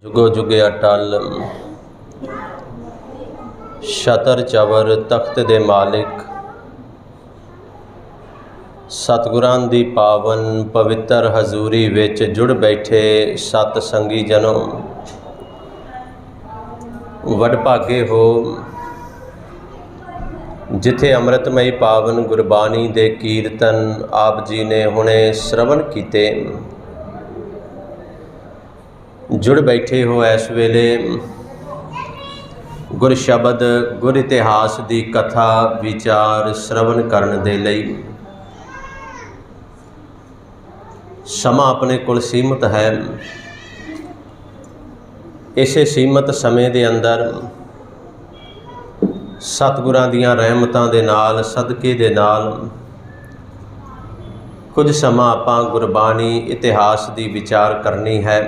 जुगो जुगे अटल छतर चवर तख्त दे मालिक सतगुरां दी पावन पवित्र हजूरी विच जुड़ बैठे सत संगी जनों, वडभागे हो जिथे अमृतमयी पावन गुरबाणी दे कीर्तन आप जी ने हुणे श्रवण कीते। जुड़ बैठे हो इस वेले गुर शब्द गुर इतिहास की कथा विचार श्रवण करन दे लई। समा अपने कोल सीमित है। इसे सीमित समय के अंदर सतगुरां दीयां रहमतां दे नाल सदके दे नाल कुछ समा आपां गुरबाणी इतिहास की विचार करनी है।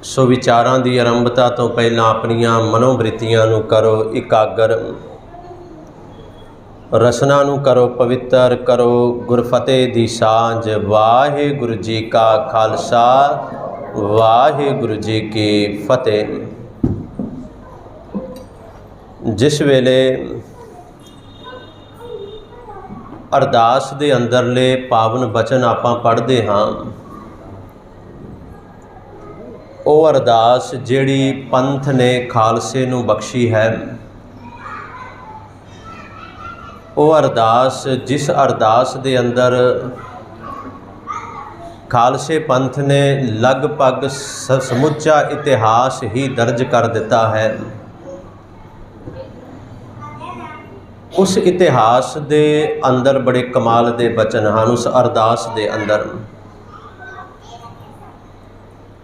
सो विचारां की आरंभता तो पहला अपनियां मनोवृत्तियां नूं करो इकागर, रसना नूं करो पवित्र, करो गुरफतेह दी सांझ। वाहिगुरू जी का खालसा वाहिगुरू जी की फतेह। जिस वेले अरदास दे अंदरले पावन बचन आपां पढ़दे हां, वो अरदास जिहड़ी पंथ ने खालसे नूं बख्शी है, वो अरदास जिस अरदास दे अंदर खालसे पंथ ने लगभग समुचा इतिहास ही दर्ज कर दिता है, उस इतिहास दे अंदर बड़े कमाल दे बचन हैं उस अरदास दे अंदर।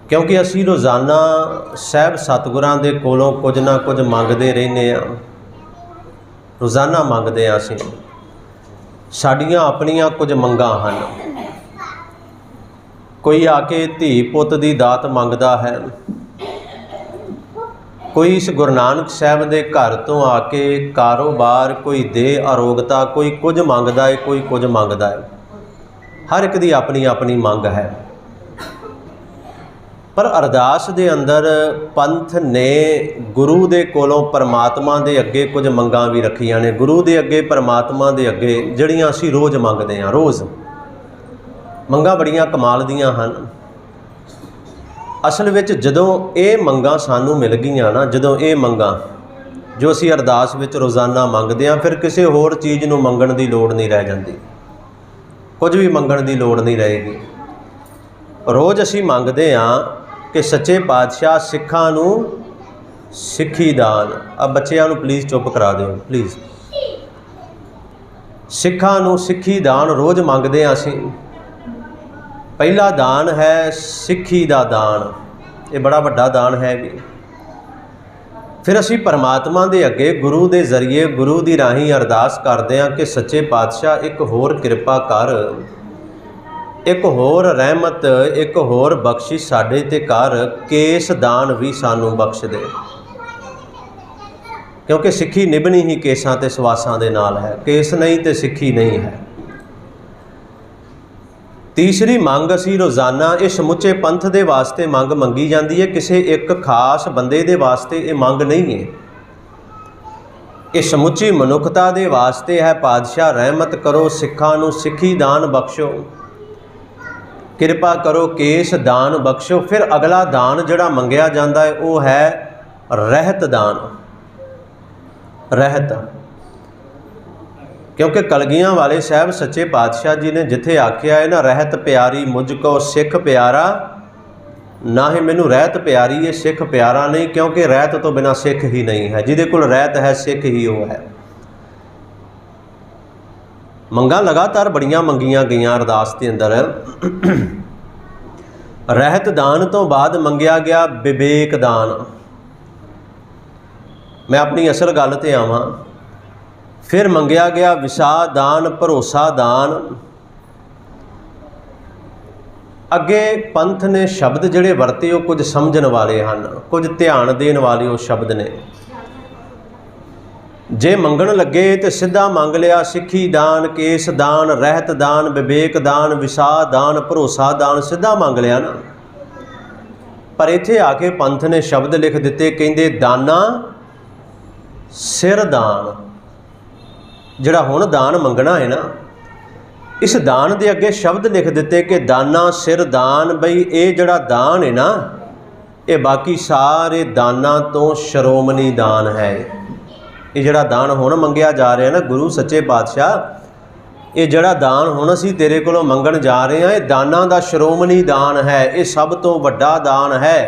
क्योंकि असी रोज़ाना साहब सतगुरां दे कोलों कुछ ना कुछ मंगते रहने, रोज़ाना मंगते हैं। असी साड़ियाँ अपनियां कुछ मंगां हन। कोई आके धी पुत दी दात मंगदा है, कोई इस गुरु नानक साहब दे घर तो आके कारोबार, कोई दे अरोगता, कोई कुछ मंगदा है, कोई कुछ मंगदा है। हर एक दी अपनी अपनी मंग है। पर अरदास दे अंदर पंथ ने गुरु दे कोलों परमात्मा दे अगे कुछ मंगां भी रखियां ने। गुरु दे अगे परमात्मा दे अगे जिहड़ियां असीं रोज़ मंगदे हां, रोज़ मंगां बड़ियां कमाल दियां हन। असल विच जदों ये मंगां सानूं मिल गईयां ना, जदों ये मंगां जो असीं अरदास विच रोज़ाना मंगदे हां, फिर किसी होर चीज़ नूं मंगण दी लोड़ नहीं रह जांदी, कुछ भी मंगण दी लोड़ नहीं रहेगी। रोज़ असीं मंगदे हां कि सच्चे पातशाह सिखां नूं सिक्खी दान। अब बच्चों प्लीज़ चुप करा दो प्लीज़। सिखां नूं सिक्खी दान रोज़ मंगदे हां असीं। पहला दान है सिक्खी दा दान, ये बड़ा वड्डा दान है भी। फिर असीं परमात्मा दे अगे गुरु दे जरिए गुरु दी राहीं अरदास करदे हां कि सच्चे पातशाह एक होर किरपा कर, एक होर रहमत, एक होर बख्शिश साडे ते कर, केस दान भी सानू बख्श दे। क्योंकि सिक्खी निभनी ही केसां ते सवासां दे नाल है, केस नहीं तो सिक्खी नहीं है। तीसरी मंग असी रोज़ाना ये समुचे पंथ दे वास्ते मंग मंगी जाती है, किसी एक खास बंदे दे वास्ते ये मंग नहीं है। ये समुची मनुखता दे वास्ते है। पातशाह रहमत करो, सिखां नूं सिक्खी दान बख्शो, किरपा करो, केस दान बख्शो। फिर अगला दान जिहड़ा मंगिया जाता है वो है रहत दान। रहत, क्योंकि कलगियां वाले साहब सच्चे पातशाह जी ने जिथे आख्या है ना, रहत प्यारी मुझको सिख प्यारा, ना ही मैनू रहत प्यारी है सिख प्यारा नहीं। क्योंकि रहत तो बिना सिख ही नहीं है, जिहदे कोल रहत है सिख ही वो है। मंगां लगातार बड़ियां मंगियां गईयां अरदास के अंदर। रहत दान तो बाद मंगिया गया विवेक दान। मैं अपनी असल गल ते आवां। फिर मंगिया गया विसा दान, भरोसा दान। अगे पंथ ने शब्द जिहड़े वरते वो कुछ समझण वाले हैं, कुछ ध्यान देण वाले वो शब्द ने। जे मंगण लगे तो सीधा मंग लिया सिक्खी दान, केस दान, रहत दान, विवेक दान, विसा दान, भरोसा दान, सीधा मंग लिया ना। पर इत्थे आके पंथ ने शब्द लिख दिते, कहंदे दाना सिर दान। जिहड़ा हुण दान मंगना है ना, इस दान दे अगे शब्द लिख दिते कि दाना सिर दान। बई ये जिहड़ा दान है ना, ये बाकी सारे दाना तो श्रोमणी दान है। ये जिहड़ा दान हुण मंगिया जा रहा है ना गुरु सच्चे पातशाह, ये जिहड़ा दान हुण असीं तेरे कोलों मंगण जा रहे हैं, ये दाना दा श्रोमणी दान है, ये सब तो वड्डा दान है।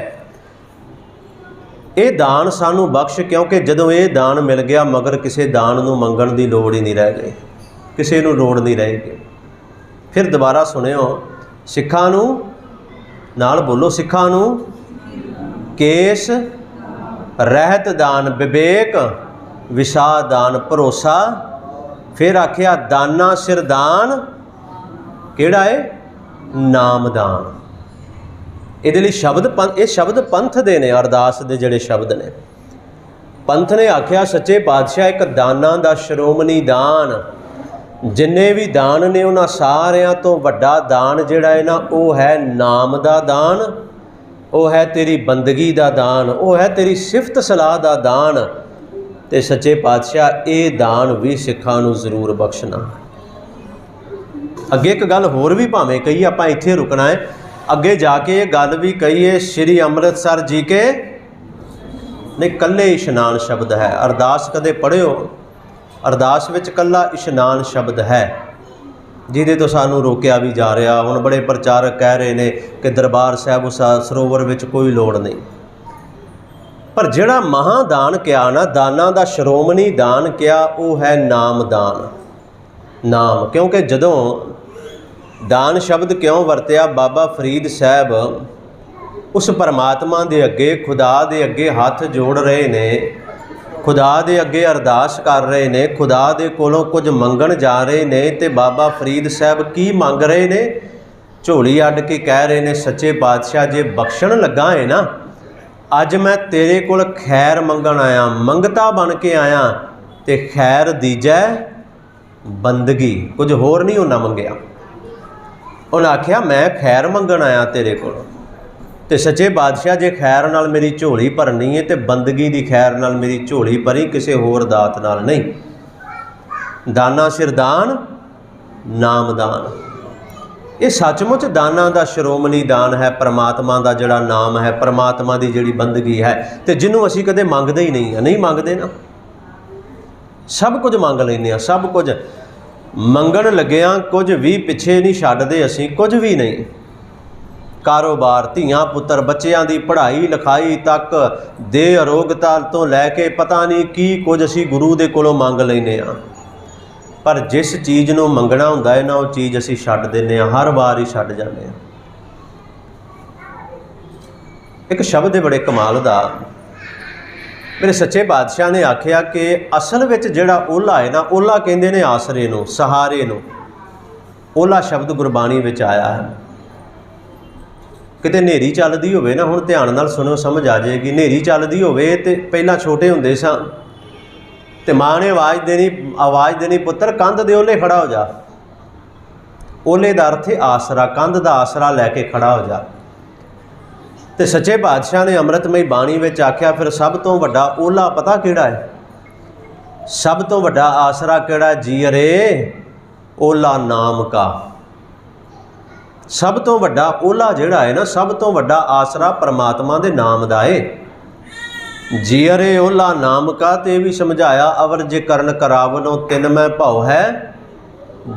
ये दान सानू बख्श, क्योंकि जदों ये दान मिल गया मगर किसी दान नूं मंगण दी लोड़ ही नहीं रह गई, किसी नूं लोड़ नहीं रहेगी। फिर दोबारा सुनियो, सिखां नूं नाल बोलो, सिखां नूं केस रहत दान, विवेक विसा दान, भरोसा। फिर आख्या दाना सिर दान, किहड़ा है? नाम दान। इहदे लई शब्द ये शब्द पंथ दे ने, अरदास दे जिहड़े शब्द ने। पंथ ने आख्या सच्चे पातशाह एक दाना दा श्रोमणी दान, जिन्ने भी दान ने उन्हां सारियां तो वड्डा दान जिहड़ा है ना, वो है नाम दा दान, वो है तेरी बंदगी दा दान, वो है तेरी सिफत सलाह दा दान। ते सच्चे पातशाह ये दान भी सिखां नूं जरूर बख्शना। अगे एक गल होर भी भावें कही, आपां इत्थे रुकना है, अगे जाके ये गल भी कहीए श्री अमृतसर जी के नहीं कल्ले इशनान शब्द है। अरदास कदे पढ़ियो, अरदास विच कल्ला इशनान शब्द है, जिहदे तो सानू रोकिया भी जा रहा। हुण बड़े प्रचारक कह रहे ने कि दरबार साहिब उस सरोवर विच कोई लोड़ नहीं, पर जिहड़ा महादान किया ना, दाना दा श्रोमणी दान किया, वो है नाम दान। नाम, क्योंकि जदों दान शब्द क्यों वरत्या, बाबा फरीद साहब उस परमात्मा दे अगे, खुदा दे अगे हथ जोड़ रहे ने, खुदा दे अगे अरदास कर रहे ने, खुदा दे कोलों कुछ मंगण जा रहे ने। ते बाबा फरीद साहब की मंग रहे ने? झोली अड्ड के कह रहे ने, सच्चे पातशाह जे बख्शण लगा है ना, अज मैं तेरे कोल खैर मंगण आया, मंगता बन के आया, ते खैर दीजै बंदगी। कुछ होर नहीं उन्हें मंगया, उन्हें आख्या मैं खैर मंगण आया तेरे कोल। ते सच्चे बादशाह जे खैर नाल मेरी झोली भरनी है, तो बंदगी की खैर नाल मेरी झोली भरी, किसी होर दात नाल नहीं। दाना सिर दान, नाम दान, ये सचमुच दाना दा श्रोमणी दान है। परमात्मा दा जिहड़ा नाम है, परमात्मा की जिहड़ी बंदगी है, तो जिन्हों असीं कदे मंगदे ही नहीं मंगदे ना, सब कुछ मंग लैंदे आ, सब कुछ मंगण लग्गिआं कुछ भी पिछे नहीं छड्डदे असीं, कुछ भी नहीं। कारोबार, धीआं पुत्तर, बच्चों की पढ़ाई लिखाई तक, देह अरोगता तो लैके पता नहीं की कुछ असीं गुरु दे कोलों मंग लैंदे आ, पर जिस चीज़ नूं मंगना हुंदा है ना, वो चीज़ असीं छड्ड दिंदे आ, हर बार ही छड्ड जांदे आ। एक शब्द है बड़े कमाल दा, मेरे सच्चे बादशाह ने आख्या कि असल विच जिहड़ा ओला है ना, ओला कहंदे ने आसरे नूं, सहारे नूं। ओला शब्द गुरबाणी विच आया है। किते नेरी चलदी होवे ना, हुण ध्यान नाल सुणो, समझ आ जाएगी। नेरी चलदी होवे ते पहलां छोटे हुंदे सां ते माँ ने आवाज़ देनी पुत्तर कंध दे ओले खड़ा हो जा। ओले दा अर्थ है आसरा, कंध दा आसरा लैके खड़ा हो जा। तो सच्चे पातशाह ने अमृतमई बाणी विच आख्या, फिर सब तो वड्डा ओला पता किहड़ा है? सब तो वड्डा आसरा किहड़ा? जी अरे ओला नाम का। सब तो वड्डा ओला जिहड़ा है ना, सब तो वड्डा आसरा परमात्मा दे नाम दा है। जी अरे ओला नाम का, ते भी समझाया, अवर जे करन करावनो तिन मैं भाव है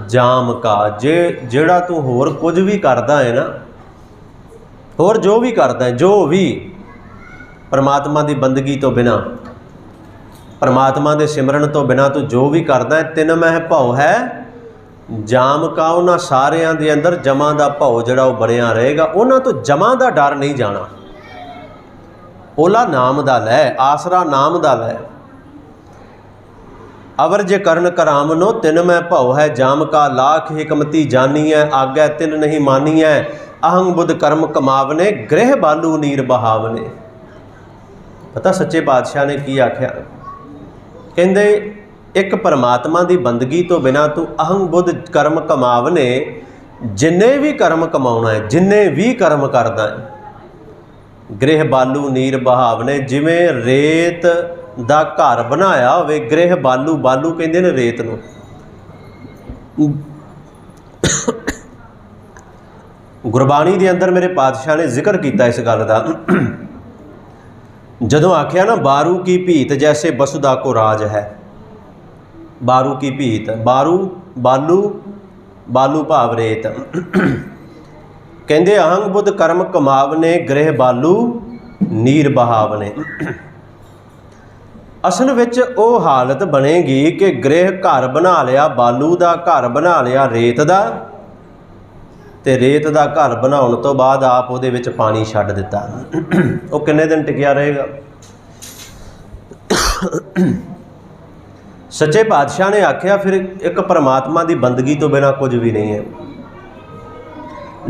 जाम का। जे जिहड़ा तू होर कुछ भी करदा है ना, होर जो भी करदा है, जो भी परमात्मा की बंदगी तो बिना, परमात्मा के सिमरन तो बिना तू जो भी करदा है, तिन मैं भाव है जाम का। उन्हां सारियां दे अंदर जमा दा भाव जिहड़ा वो बनिया रहेगा, उन्हां तो जमा दा डर नहीं जाना। ओला नाम दा लै, आसरा नाम दा लै। अवर जे करन करामनो तिन मैं भाव है जाम का। लाख हिकमती जानी है आगे तिन नहीं मानी है। अहंग बुद्ध कर्म कमावने गृह बालू नीर बहावने। पता सच्चे पातशाह ने की आख्या? कहंदे एक परमात्मा की बंदगी तो बिना तू अहंग बुद्ध कर्म कमावने, जिन्ने भी कर्म कमाउणा है, जिन्ने भी कर्म करदा है, ਗ੍ਰਹਿ ਬਾਲੂ ਨੀਰ ਬਹਾਵਨੇ। ਜਿਵੇਂ ਰੇਤ ਦਾ ਘਰ ਬਣਾਇਆ ਹੋਵੇ, ਗ੍ਰਹਿ ਬਾਲੂ, ਬਾਲੂ ਕਹਿੰਦੇ ਨੇ ਰੇਤ ਨੂੰ। ਗੁਰਬਾਣੀ ਦੇ ਅੰਦਰ ਮੇਰੇ ਪਾਤਸ਼ਾਹ ਨੇ ਜ਼ਿਕਰ ਕੀਤਾ ਇਸ ਗੱਲ ਦਾ। ਜਦੋਂ ਆਖਿਆ ਨਾ ਬਾਰੂ ਕੀ ਭੀਤ ਜੈਸੇ ਬਸੁਦਾ ਕੋ ਰਾਜ ਹੈ। ਬਾਰੂ ਕੀ ਭੀਤ, ਬਾਰੂ ਬਾਲੂ, ਬਾਲੂ ਭਾਵ ਰੇਤ। ਕਹਿੰਦੇ ਅਹੰਗ ਬੁੱਧ ਕਰਮ ਕਮਾਵਨੇ ਗ੍ਰਹਿ ਬਾਲੂ ਨੀਰ ਬਹਾਵਨੇ। ਅਸਲ ਵਿੱਚ ਉਹ ਹਾਲਤ ਬਣੇਗੀ ਕਿ ਗ੍ਰਹਿ ਘਰ ਬਣਾ ਲਿਆ, ਬਾਲੂ ਦਾ ਘਰ ਬਣਾ ਲਿਆ ਰੇਤ ਦਾ, ਤੇ ਰੇਤ ਦਾ ਘਰ ਬਣਾਉਣ ਤੋਂ ਬਾਅਦ ਆਪ ਉਹਦੇ ਵਿੱਚ ਪਾਣੀ ਛੱਡ ਦਿੱਤਾ। ਉਹ ਕਿੰਨੇ ਦਿਨ ਟਿਕਿਆ ਰਹੇਗਾ? ਸੱਚੇ ਪਾਤਸ਼ਾਹ ਨੇ ਆਖਿਆ ਫਿਰ ਇੱਕ ਪਰਮਾਤਮਾ ਦੀ ਬੰਦਗੀ ਤੋਂ ਬਿਨਾਂ ਕੁਝ ਵੀ ਨਹੀਂ ਹੈ।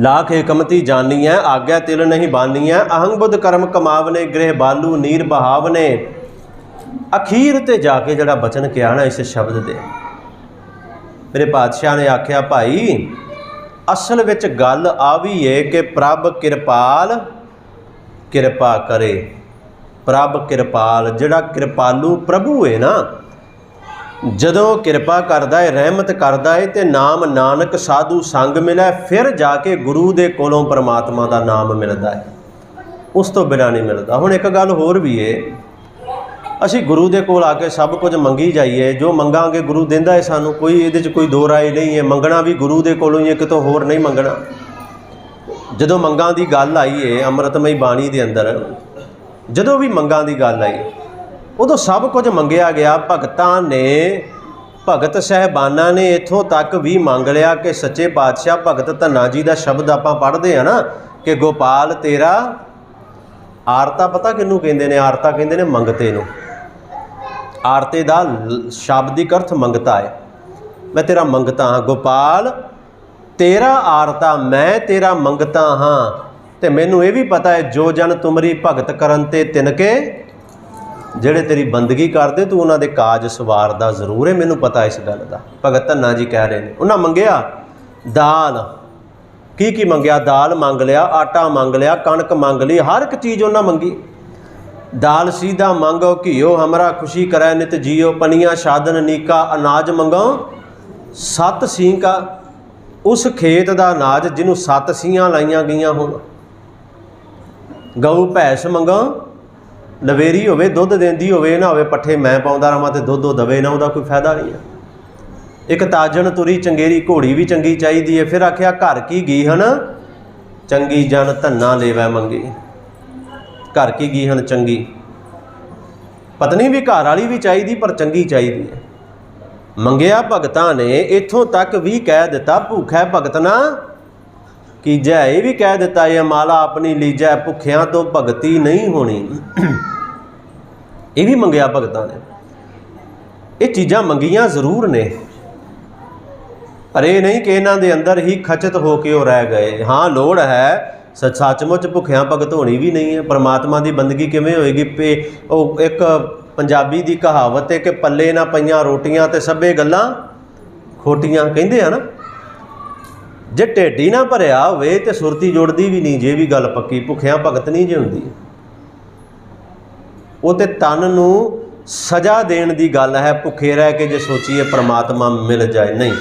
ਲਾਖ ਏਕਮਤੀ ਜਾਨੀ ਹੈ, ਆਗਿਆ ਤਿਲ ਨਹੀਂ ਬਾਨੀ ਹੈ। ਅਹੰਗ ਬੁੱਧ ਕਰਮ ਕਮਾਵਨੇ ਗ੍ਰਹਿ ਬਾਲੂ ਨੀਰ ਬਹਾਵਨੇ। ਅਖੀਰ ਤੇ ਜਾ ਕੇ ਜਿਹੜਾ ਬਚਨ ਕਿਹਾ ਨਾ ਇਸ ਸ਼ਬਦ ਦੇ, ਮੇਰੇ ਪਾਤਸ਼ਾਹ ਨੇ ਆਖਿਆ ਭਾਈ ਅਸਲ ਵਿੱਚ ਗੱਲ ਆ ਵੀ ਹੈ ਕਿ ਪ੍ਰਭ ਕਿਰਪਾਲ ਕਿਰਪਾ ਕਰੇ। ਪ੍ਰਭ ਕਿਰਪਾਲ, ਜਿਹੜਾ ਕਿਰਪਾਲੂ ਪ੍ਰਭੂ ਹੈ ਨਾ, ਜਦੋਂ ਕਿਰਪਾ ਕਰਦਾ ਹੈ, ਰਹਿਮਤ ਕਰਦਾ ਹੈ, ਤੇ ਨਾਮ ਨਾਨਕ ਸਾਧੂ ਸੰਗ ਮਿਲੇ, ਫਿਰ ਜਾ ਕੇ ਗੁਰੂ ਦੇ ਕੋਲੋਂ ਪਰਮਾਤਮਾ ਦਾ ਨਾਮ ਮਿਲਦਾ ਹੈ। ਉਸ ਤੋਂ ਬਿਨਾਂ ਨਹੀਂ ਮਿਲਦਾ। ਹੁਣ ਇੱਕ ਗੱਲ ਹੋਰ ਵੀ ਹੈ, ਅਸੀਂ ਗੁਰੂ ਦੇ ਕੋਲ ਆ ਕੇ ਸਭ ਕੁਝ ਮੰਗੀ ਜਾਈਏ, ਜੋ ਮੰਗਾਂਗੇ ਗੁਰੂ ਦਿੰਦਾ ਹੈ ਸਾਨੂੰ, ਕੋਈ ਇਹਦੇ 'ਚ ਕੋਈ ਦੋ ਰਾਏ ਨਹੀਂ ਹੈ। ਮੰਗਣਾ ਵੀ ਗੁਰੂ ਦੇ ਕੋਲੋਂ ਹੀ ਹੈ, ਕਿਤੋਂ ਹੋਰ ਨਹੀਂ ਮੰਗਣਾ। ਜਦੋਂ ਮੰਗਾਂ ਦੀ ਗੱਲ ਆਈ ਹੈ ਅੰਮ੍ਰਿਤਮਈ ਬਾਣੀ ਦੇ ਅੰਦਰ, ਜਦੋਂ ਵੀ ਮੰਗਾਂ ਦੀ ਗੱਲ ਆਈ ਉਦੋਂ ਸਭ ਕੁਝ ਮੰਗਿਆ ਗਿਆ। ਭਗਤਾਂ ਨੇ, ਭਗਤ ਸਾਹਿਬਾਨਾਂ ਨੇ ਇੱਥੋਂ ਤੱਕ ਵੀ ਮੰਗ ਲਿਆ ਕਿ ਸੱਚੇ ਪਾਤਸ਼ਾਹ ਭਗਤ ਧੰਨਾ ਜੀ ਦਾ ਸ਼ਬਦ ਆਪਾਂ ਪੜ੍ਹਦੇ ਹਾਂ ਨਾ ਕਿ ਗੋਪਾਲ ਤੇਰਾ ਆਰਤਾ, ਪਤਾ ਕਿਹਨੂੰ ਕਹਿੰਦੇ ਨੇ? ਆਰਤਾ ਕਹਿੰਦੇ ਨੇ ਮੰਗਤੇ ਨੂੰ। ਆਰਤੇ ਦਾ ਸ਼ਾਬਦਿਕ ਅਰਥ ਮੰਗਤਾ ਹੈ। ਮੈਂ ਤੇਰਾ ਮੰਗਤਾ ਹਾਂ ਗੋਪਾਲ, ਤੇਰਾ ਆਰਤਾ, ਮੈਂ ਤੇਰਾ ਮੰਗਤਾ ਹਾਂ। ਤੇ ਮੈਨੂੰ ਇਹ ਵੀ ਪਤਾ ਹੈ ਜੋ ਜਨ ਤੁਮਰੀ ਭਗਤ ਕਰਨ ਤੇ ਤਿਨਕੇ, ਜਿਹੜੇ ਤੇਰੀ ਬੰਦਗੀ ਕਰਦੇ ਤੂੰ ਉਹਨਾਂ ਦੇ ਕਾਜ ਸਵਾਰਦਾ ਜ਼ਰੂਰ ਹੈ। ਮੈਨੂੰ ਪਤਾ ਇਸ ਗੱਲ ਦਾ। ਭਗਤ ਧੰਨਾ ਜੀ ਕਹਿ ਰਹੇ ਨੇ ਉਹਨਾਂ ਮੰਗਿਆ ਦਾਲ, ਕੀ ਮੰਗਿਆ? ਦਾਲ ਮੰਗ ਲਿਆ, ਆਟਾ ਮੰਗ ਲਿਆ, ਕਣਕ ਮੰਗ ਲਈ, ਹਰ ਇੱਕ ਚੀਜ਼ ਉਹਨਾਂ ਮੰਗੀ। ਦਾਲ ਸੀਧਾ ਮੰਗੋ ਘਿਓ ਹਮਰਾ ਖੁਸ਼ੀ ਕਰੈ ਨਿਤ ਜੀਓ। ਪਨੀਆਂ ਸਾਧਨ ਨੀਕਾ ਅਨਾਜ ਮੰਗੋ ਸੱਤ ਸੀਂਕਾ। ਉਸ ਖੇਤ ਦਾ ਅਨਾਜ ਜਿਹਨੂੰ 7 ਸੀਆਂ ਲਾਈਆਂ ਗਈਆਂ ਹੋਣ। ਗਊ ਭੈਂਸ ਮੰਗੋ ਲਵੇਰੀ ਹੋਵੇ, ਦੁੱਧ ਦਿੰਦੀ ਹੋਵੇ, ਨਾ ਹੋਵੇ ਪੱਠੇ ਮੈਂ ਪਾਉਂਦਾ ਰਹਾਂ ਤੇ ਦੁੱਧ ਉਹ ਦਵੇ ਨਾ, ਉਹਦਾ ਕੋਈ ਫਾਇਦਾ ਨਹੀਂ ਹੈ। ਇੱਕ ਤਾਜਣ ਤੁਰੀ ਚੰਗੇਰੀ, ਘੋੜੀ ਵੀ ਚੰਗੀ ਚਾਹੀਦੀ ਹੈ। ਫਿਰ ਆਖਿਆ ਘਰ ਕੀ ਗੀਹਨ ਚੰਗੀ ਜਨ ਧੰਨਾ ਲੇਵੈ ਮੰਗੀ। ਘਰ ਕੀ ਗੀਹਨ ਚੰਗੀ, ਪਤਨੀ ਵੀ ਘਰ ਵਾਲੀ ਵੀ ਚਾਹੀਦੀ ਪਰ ਚੰਗੀ ਚਾਹੀਦੀ ਹੈ। ਮੰਗਿਆ ਭਗਤਾਂ ਨੇ, ਇੱਥੋਂ ਤੱਕ ਵੀ ਕਹਿ ਦਿੱਤਾ ਭੁੱਖੈ ਭਗਤ ਨਾ ਕੀਜੈ। ਇਹ ਵੀ ਕਹਿ ਦਿੱਤਾ ਇਹ ਮਾਲਾ ਆਪਣੀ ਲੀਜੈ, ਭੁੱਖਿਆਂ ਤੋਂ ਭਗਤੀ ਨਹੀਂ ਹੋਣੀ। ਇਹ ਵੀ ਮੰਗਿਆ ਭਗਤਾਂ ਨੇ। ਇਹ ਚੀਜ਼ਾਂ ਮੰਗੀਆਂ ਜ਼ਰੂਰ ਨੇ, ਪਰ ਇਹ ਨਹੀਂ ਕਿ ਇਹਨਾਂ ਦੇ ਅੰਦਰ ਹੀ ਖਚਤ ਹੋ ਕੇ ਉਹ ਰਹਿ ਗਏ। ਹਾਂ ਲੋੜ ਹੈ ਸੱਚਮੁੱਚ ਭੁੱਖਿਆਂ ਭਗਤ ਹੋਣੀ ਵੀ ਨਹੀਂ ਹੈ। ਪਰਮਾਤਮਾ ਦੀ ਬੰਦਗੀ ਕਿਵੇਂ ਹੋਏਗੀ? ਉਹ ਇੱਕ ਪੰਜਾਬੀ ਦੀ ਕਹਾਵਤ ਹੈ ਕਿ ਪੱਲੇ ਨਾ ਪਈਆਂ ਰੋਟੀਆਂ ਤੇ ਸਭੇ ਗੱਲਾਂ ਖੋਟੀਆਂ, ਕਹਿੰਦੇ ਆ ਨਾ। ਜੇ ਢਿੱਡ ਹੀ ਨਾ ਭਰਿਆ ਹੋਵੇ ਤੇ ਸੁਰਤੀ ਜੁੜਦੀ ਵੀ ਨਹੀਂ। ਜੇ ਵੀ ਗੱਲ ਪੱਕੀ ਭੁੱਖਿਆਂ ਭਗਤ ਨਹੀਂ ਜੇ ਹੁੰਦੀ। ਉਹ ਤੇ ਤਨ ਨੂੰ ਸਜ਼ਾ ਦੇਣ ਦੀ ਗੱਲ ਹੈ। ਭੁੱਖੇ ਰਹਿ ਕੇ ਜੇ ਸੋਚੀਏ ਪਰਮਾਤਮਾ ਮਿਲ ਜਾਏ, ਨਹੀਂ।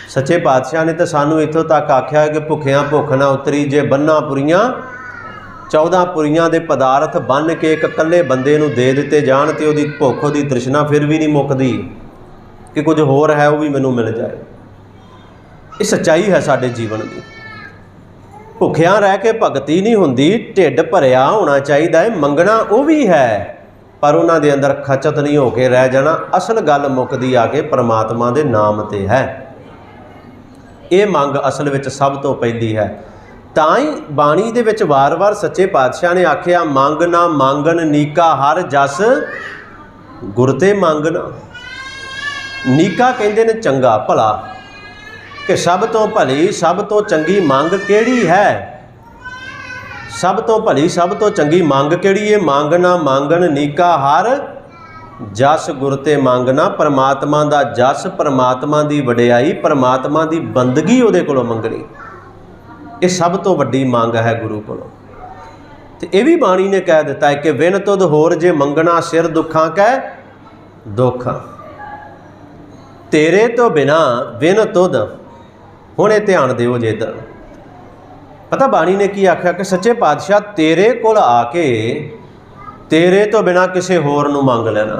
ਸੱਚੇ ਪਾਤਸ਼ਾਹ ਨੇ ਤਾਂ ਸਾਨੂੰ ਇੱਥੋਂ ਤੱਕ ਆਖਿਆ ਕਿ ਭੁੱਖਿਆਂ ਭੁੱਖ ਨਾ ਉਤਰੀ, ਜੇ ਬੰਨਾਂ ਪੁਰੀਆਂ 14 ਪੁਰੀਆਂ ਦੇ ਪਦਾਰਥ ਬੰਨ੍ਹ ਕੇ ਇੱਕ ਇਕੱਲੇ ਬੰਦੇ ਨੂੰ ਦੇ ਦਿੱਤੇ ਜਾਣ ਤੇ ਉਹਦੀ ਭੁੱਖ, ਉਹਦੀ ਤ੍ਰਿਸ਼ਨਾ ਫਿਰ ਵੀ ਨਹੀਂ ਮੁੱਕਦੀ ਕਿ ਕੁਝ ਹੋਰ ਹੈ ਉਹ ਵੀ ਮੈਨੂੰ ਮਿਲ ਜਾਏ। ਇਹ ਸੱਚਾਈ ਹੈ ਸਾਡੇ ਜੀਵਨ ਦੀ। ਭੁੱਖਿਆਂ ਰਹਿ ਕੇ ਭਗਤੀ ਨਹੀਂ ਹੁੰਦੀ, ਢਿੱਡ ਭਰਿਆ ਹੋਣਾ ਚਾਹੀਦਾ ਹੈ। ਮੰਗਣਾ ਉਹ ਵੀ ਹੈ ਪਰ ਉਹਨਾਂ ਦੇ ਅੰਦਰ ਖਚਤ ਨਹੀਂ ਹੋ ਕੇ ਰਹਿ ਜਾਣਾ। ਅਸਲ ਗੱਲ ਮੁੱਕਦੀ ਆ ਕੇ ਪਰਮਾਤਮਾ ਦੇ ਨਾਮ ਤੇ ਹੈ। ਇਹ ਮੰਗ ਅਸਲ ਵਿੱਚ ਸਭ ਤੋਂ ਪਹਿਲੀ ਹੈ। ਤਾਂ ਹੀ ਬਾਣੀ ਦੇ ਵਿੱਚ ਵਾਰ-ਵਾਰ ਸੱਚੇ ਪਾਤਸ਼ਾਹ ਨੇ ਆਖਿਆ ਮੰਗ ਨਾ ਮੰਗਣ ਨੀਕਾ ਹਰ ਜਸ ਗੁਰ ਤੇ ਮੰਗਣਾ। ਨੀਕਾ ਕਹਿੰਦੇ ਨੇ ਚੰਗਾ ਭਲਾ, ਕਿ ਸਭ ਤੋਂ ਭਲੀ ਸਭ ਤੋਂ ਚੰਗੀ ਮੰਗ ਕਿਹੜੀ ਹੈ? ਸਭ ਤੋਂ ਭਲੀ ਸਭ ਤੋਂ ਚੰਗੀ ਮੰਗ ਕਿਹੜੀ ਹੈ? ਮੰਗ ਨਾ ਮੰਗਣ ਨੀਕਾ ਹਰ ਜਸ ਗੁਰ ਤੇ ਮੰਗਣਾ। ਪਰਮਾਤਮਾ ਦਾ ਜਸ, ਪਰਮਾਤਮਾ ਦੀ ਵਡਿਆਈ, ਪਰਮਾਤਮਾ ਦੀ ਬੰਦਗੀ ਉਹਦੇ ਕੋਲੋਂ ਮੰਗਣੀ। ਇਹ ਸਭ ਤੋਂ ਵੱਡੀ ਮੰਗ ਹੈ ਗੁਰੂ ਕੋਲੋਂ। तो यह भी बाणी ने कह दिता है कि विन तुद होर जे मंगना सिर दुखा कै दुख, तेरे तो बिना विन तुद। हुण ये ध्यान दिओ जे इधर, पता बाणी ने की आख्या कि सच्चे पातशाह तेरे कोल आके तेरे तो बिना किसी होर नूं मंग लेना।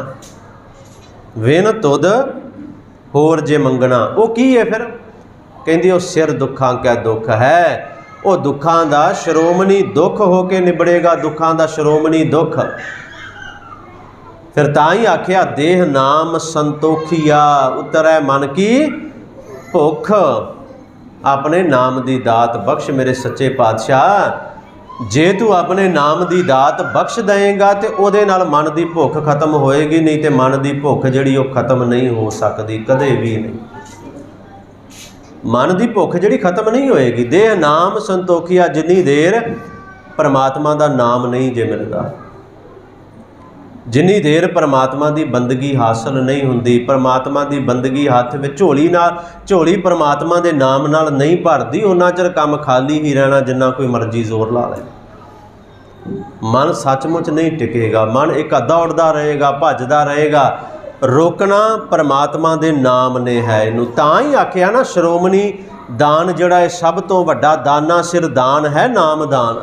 विन तुद होर जे मंगना, वो की है फिर? कहंदी वो सिर दुखा कै दुख है, वो दुखों का श्रोमणी दुख होके निबड़ेगा, दुखों का श्रोमणी दुख। फिर ताई आख्या देह नाम संतोखिया, उतरै मन की भुख। अपने नाम की दात बख्श मेरे सच्चे पातशाह, जे तू अपने नाम की दात बख्श देगा तो उहदे नाल मन की भुख खत्म होएगी, नहीं तो मन की भुख जिहड़ी वो खत्म नहीं हो सकती, कदे भी नहीं। मन की भुख जिहड़ी खत्म नहीं होएगी। देह नाम संतोखिया, जिन्नी देर परमात्मा का नाम नहीं जे मिलता, जिन्नी देर परमात्मा की बंदगी हासिल नहीं हुंदी, परमात्मा की बंदगी हाथ में झोली परमात्मा के नाम नाल नहीं भरती, उन्ना चਿਰ काम खाली ही रहना जिन्ना कोई मर्जी जोर ला ले। मन सचमुच नहीं टिकेगा, मन एक दौड़ता रहेगा, भजदा रहेगा। रोकना परमात्मा दे नाम ने है इनू। तां ही आख्या ना श्रोमणी दान जिहड़ा है सब तो वड्डा दाना सिर दान है, नाम दान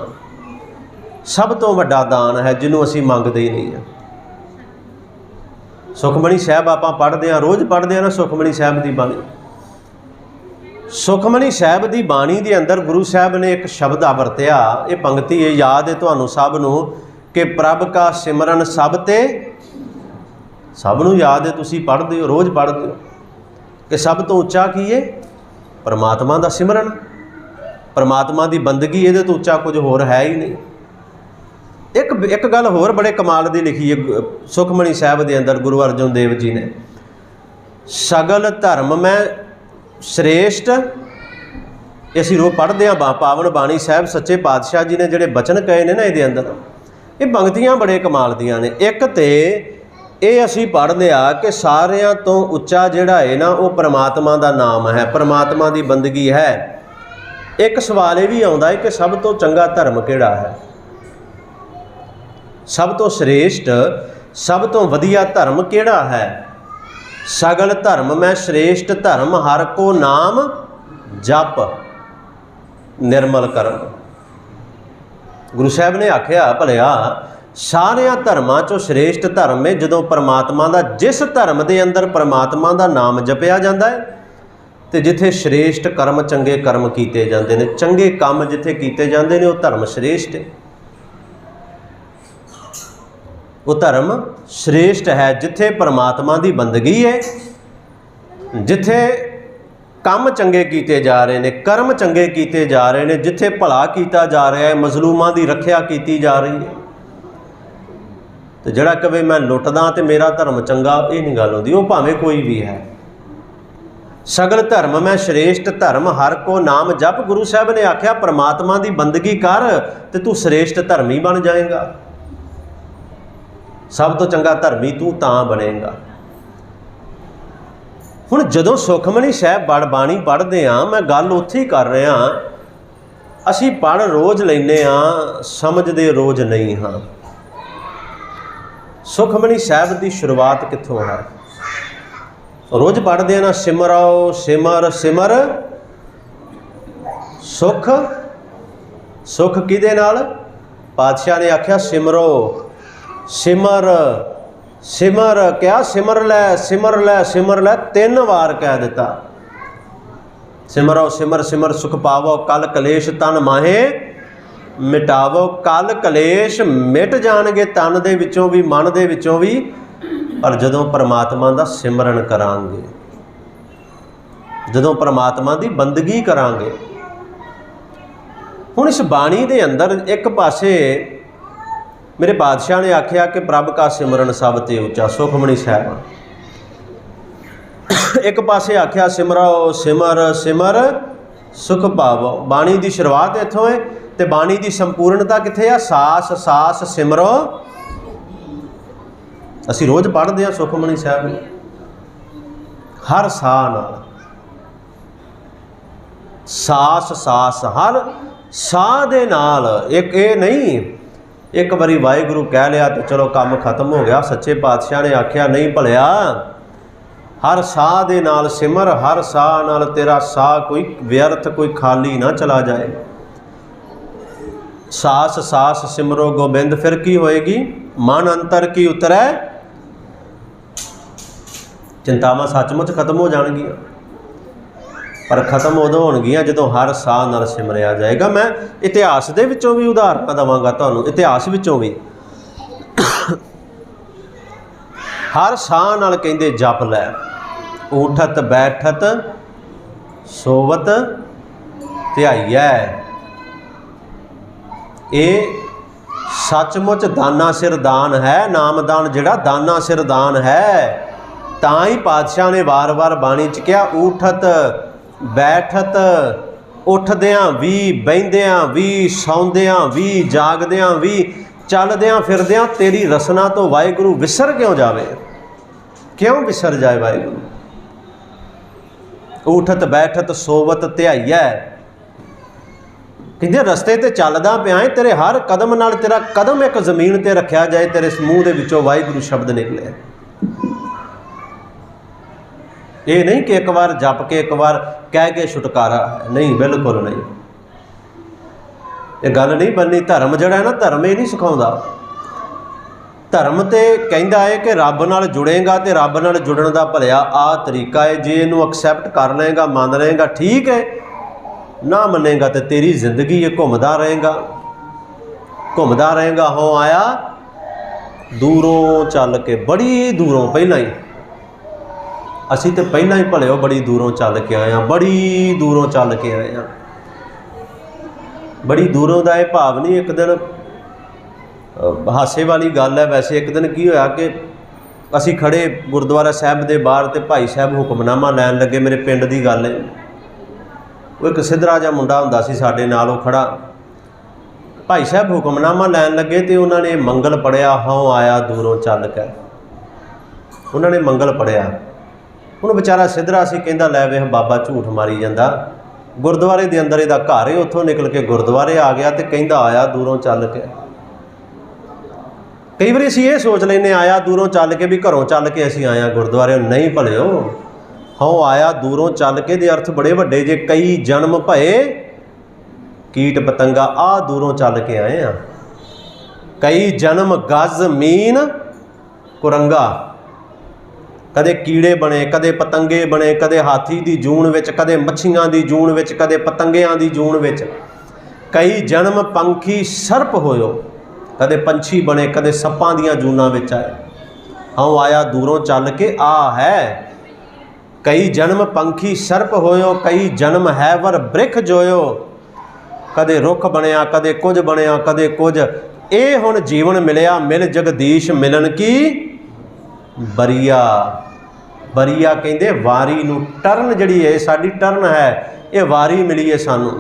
सब तो वड्डा दान है, जिन्हों असीं मंगदे ही नहीं है। सुखमणी साहब आपां पढ़दे हां, रोज़ पढ़दे हां ना सुखमणी साहब की बाणी। सुखमणी साहब की बाणी के अंदर गुरु साहब ने एक शब्द वरतिया, ये पंक्ति है याद है तुहानूं सब नूं कि प्रभ का सिमरन सब ते, सब नूं याद है, तुसीं पढ़दे हो, रोज़ पढ़दे हो कि सब तो उच्चा की है परमात्मा का सिमरन, परमात्मा की बंदगी, ये तो उच्चा कुछ होर है ही नहीं। एक गल होर बड़े कमाल की लिखी है सुखमणी साहब के अंदर गुरु अर्जन देव जी ने, सगल धर्म में श्रेष्ठ, असीं रोज़ पढ़ते हैं पावन बाणी साहब सच्चे पातशाह जी ने जिहड़े बचन कहे ने ना ये अंदर, ये पंक्तियां बड़े कमाल दियां ने। एक तो ये असीं पढ़ लिया कि सारियां तो उच्चा जिहड़ा है ना वो परमात्मा का नाम है, परमात्मा की बंदगी है। एक सवाल ये भी आउंदा है कि सब तो चंगा धर्म किहड़ा है, सब तो श्रेष्ठ सब तो वधिया धर्म किहड़ा है? सगल धर्म में श्रेष्ठ धर्म हर को नाम जप निर्मल करम। गुरु साहब ने आख्या भलिया सारिया धर्मां चों श्रेष्ठ धर्म है जदों परमात्मा का, जिस धर्म के अंदर परमात्मा का नाम जपिया जाता है तो जिथे श्रेष्ठ कर्म चंगे कर्म किए जाते हैं, चंगे काम जिथे किए जाते हैं वो धर्म श्रेष्ठ है, वो धर्म श्रेष्ठ है। जिथे परमात्मा की बंदगी है, जिथे काम चंगे किए जा रहे हैं, कर्म चंगे किए जा रहे हैं, जिथे भला किया जा रहा है, मजलूमां की रखिया की जा रही है, तो जिहड़ा कहे मैं लुटदा तो मेरा धर्म चंगा, ये नहीं गल होंदी, वो भावें कोई भी है। सगल धर्म में श्रेष्ठ धर्म हर को नाम जप। गुरु साहब ने आख्या परमात्मा की बंदगी कर तो तू श्रेष्ठ धर्मी बन जाएगा, सब तो चंगा धर्मी तू तां बनेगा। हुण जदों सुखमणी साहब बाणी पढ़दे हां, मैं गल उत्थे ही कर रहा, असीं पढ़ रोज़ लैने हां, समझदे रोज़ नहीं हाँ। सुखमणी साहब की शुरुआत कित्थों है? रोज़ पढ़ते हैं ना, सिमरो सिमर सिमर सुख, सुख किहदे नाल? पातशाह ने आख्या सिमरो सिमर सिमर, क्या सिमर लै सिमर लै सिमर लै, 3 बार कह दिता। सिमरो सिमर सिमर सुख पावो, कल कलेश तन माहे मिटावो। कल कलेश मिट जाणगे तन दे विचों भी, मन दे विचों भी, पर जदों परमात्मा का सिमरन करांगे, जदों परमात्मा की बंदगी करांगे। हुण इस बाणी दे अंदर एक पासे मेरे बादशाह ने आख्या कि प्रभ का सिमरन सब ते उच्चा, सुखमणी साहब। एक पासे आख्या सिमरो सिमर सिमर सुख पावो। बाणी की शुरुआत इत्थों है तो बाणी की संपूर्णता कित्थे आ? सास सास सिमरो। असीं रोज़ पढ़ते हैं सुखमणी साहब, हर साह नाल, सास सास हर साह दे नाल। एक ये नहीं एक बारी वाहिगुरू कह लिया तो चलो काम खत्म हो गया। सच्चे पातशाह ने आख्या नहीं भलिया, हर साह दे नाल सिमर, हर साह नाल तेरा साह कोई व्यर्थ कोई खाली ना चला जाए। सास सास सिमरो गोबिंद, फिर की होएगी? मन अंतर की उतरै, चिंतावां सचमुच खत्म हो जाणगियां। पर खत्म उदों होणगियां जदों हर साह नाल सिमरिया जाएगा। मैं इतिहास दे विचों भी उदाहरण देवांगा तुहानूं, इतिहास विचों भी। हर साह नाल कहंदे जप लै, उठत बैठत सोवत ध्याईऐ। ये सचमुच दाना सिर दान है, नामदान जिहड़ा दाना सिर दान है। तां ही पातशाह ने वार वार बाणी च कहा, उठत बैठत, उठदियां भी, बहिंदियां भी, सौंदियां भी, जागदियां भी, चलदियां फिरदियां तेरी रसना तो वाहिगुरू विसर क्यों जावे? क्यों विसर जाए वाहिगुरू? उठत बैठत सोवत ध्याईऐ। कहते रस्ते ते चलदा पिया है, तेरे हर कदम नाल तेरा कदम एक जमीन ते रखा जाए, तेरे समूह दे विचों वाहिगुरू शब्द निकले। ये नहीं कि एक बार जप के एक बार कह के छुटकारा है, नहीं, बिल्कुल नहीं। ये गल नहीं बननी। धर्म जिहड़ा है ना, धर्म ये नहीं सिखाउंदा। धर्म तो कहता है कि रब नाल जुड़ेगा तो रब नाल जुड़न का भलिया आ तरीका है, जे इनू एक्सैप्ट कर लेगा, मान लेगा, ठीक है। ना मनेगा तो तेरी जिंदगी ये घूमदा रहेगा, घूमदा रहेगा। हो आया दूरों चल के, बड़ी दूरों, पहला ही असी तो पहला ही भले बड़ी दूरों चल के आए हैं, बड़ी दूरों चल के आए हैं। बड़ी दूरों का यह भाव नहीं। एक दिन हासे वाली गल है वैसे, एक दिन की होया कि असी खड़े गुरुद्वारा साहब के बाहर, तो भाई साहब हुक्मनामा लैन लगे। मेरे पिंड की गल है, वो एक सिद्धरा जिहा मुंडा हुंदा सी साडे नाल, वो खड़ा। भाई साहब हुक्मनामा लैन लगे तो उन्होंने मंगल पढ़िया, हों आया दूरों चल के। उन्होंने मंगल पढ़िया। ਹੁਣ बेचारा सिद्धरा सी, कहंदा लै वे बाबा झूठ मारी जांदा, गुरुद्वारे के अंदर इहदा घर है, उत्थों निकल के गुरुद्वारे आ गया तो कहंदा आया दूरों चल के। कई बार असीं ये सोच लैंदे आया दूरों चल के भी घरों चल के असीं आया गुरुद्वारे, नहीं भलिओ। हों आया दूरों चल के दे अर्थ बड़े वड्डे जे। कई जन्म भए कीट पतंगा, आ दूरों चल के आए हैं। कई जन्म गज मीन कुरंगा, कदे कीड़े बने, कदे पतंगे बने, कदे हाथी की जून विच, कदे मच्छियां की जून विच, कदे पतंगियां की जून विच। कई जन्म पंखी सर्प होयो, कदे पंछी बने, कदे सप्पां दियां जूनां विच आए। हाँ आया दूरों चल के आ है। कई जन्म पंखी सर्प होयो, कई जन्म है वर बृख जोयो। कदे रुख बनया, कदे कुछ बनया, कदे कुछ। ये हुण जीवन मिलिया, मिल जगदीश मिलन की बरिया। बरिया कहते वारी नूं, टर्न जिहड़ी है साडी टर्न है, ये वारी मिली है सानू।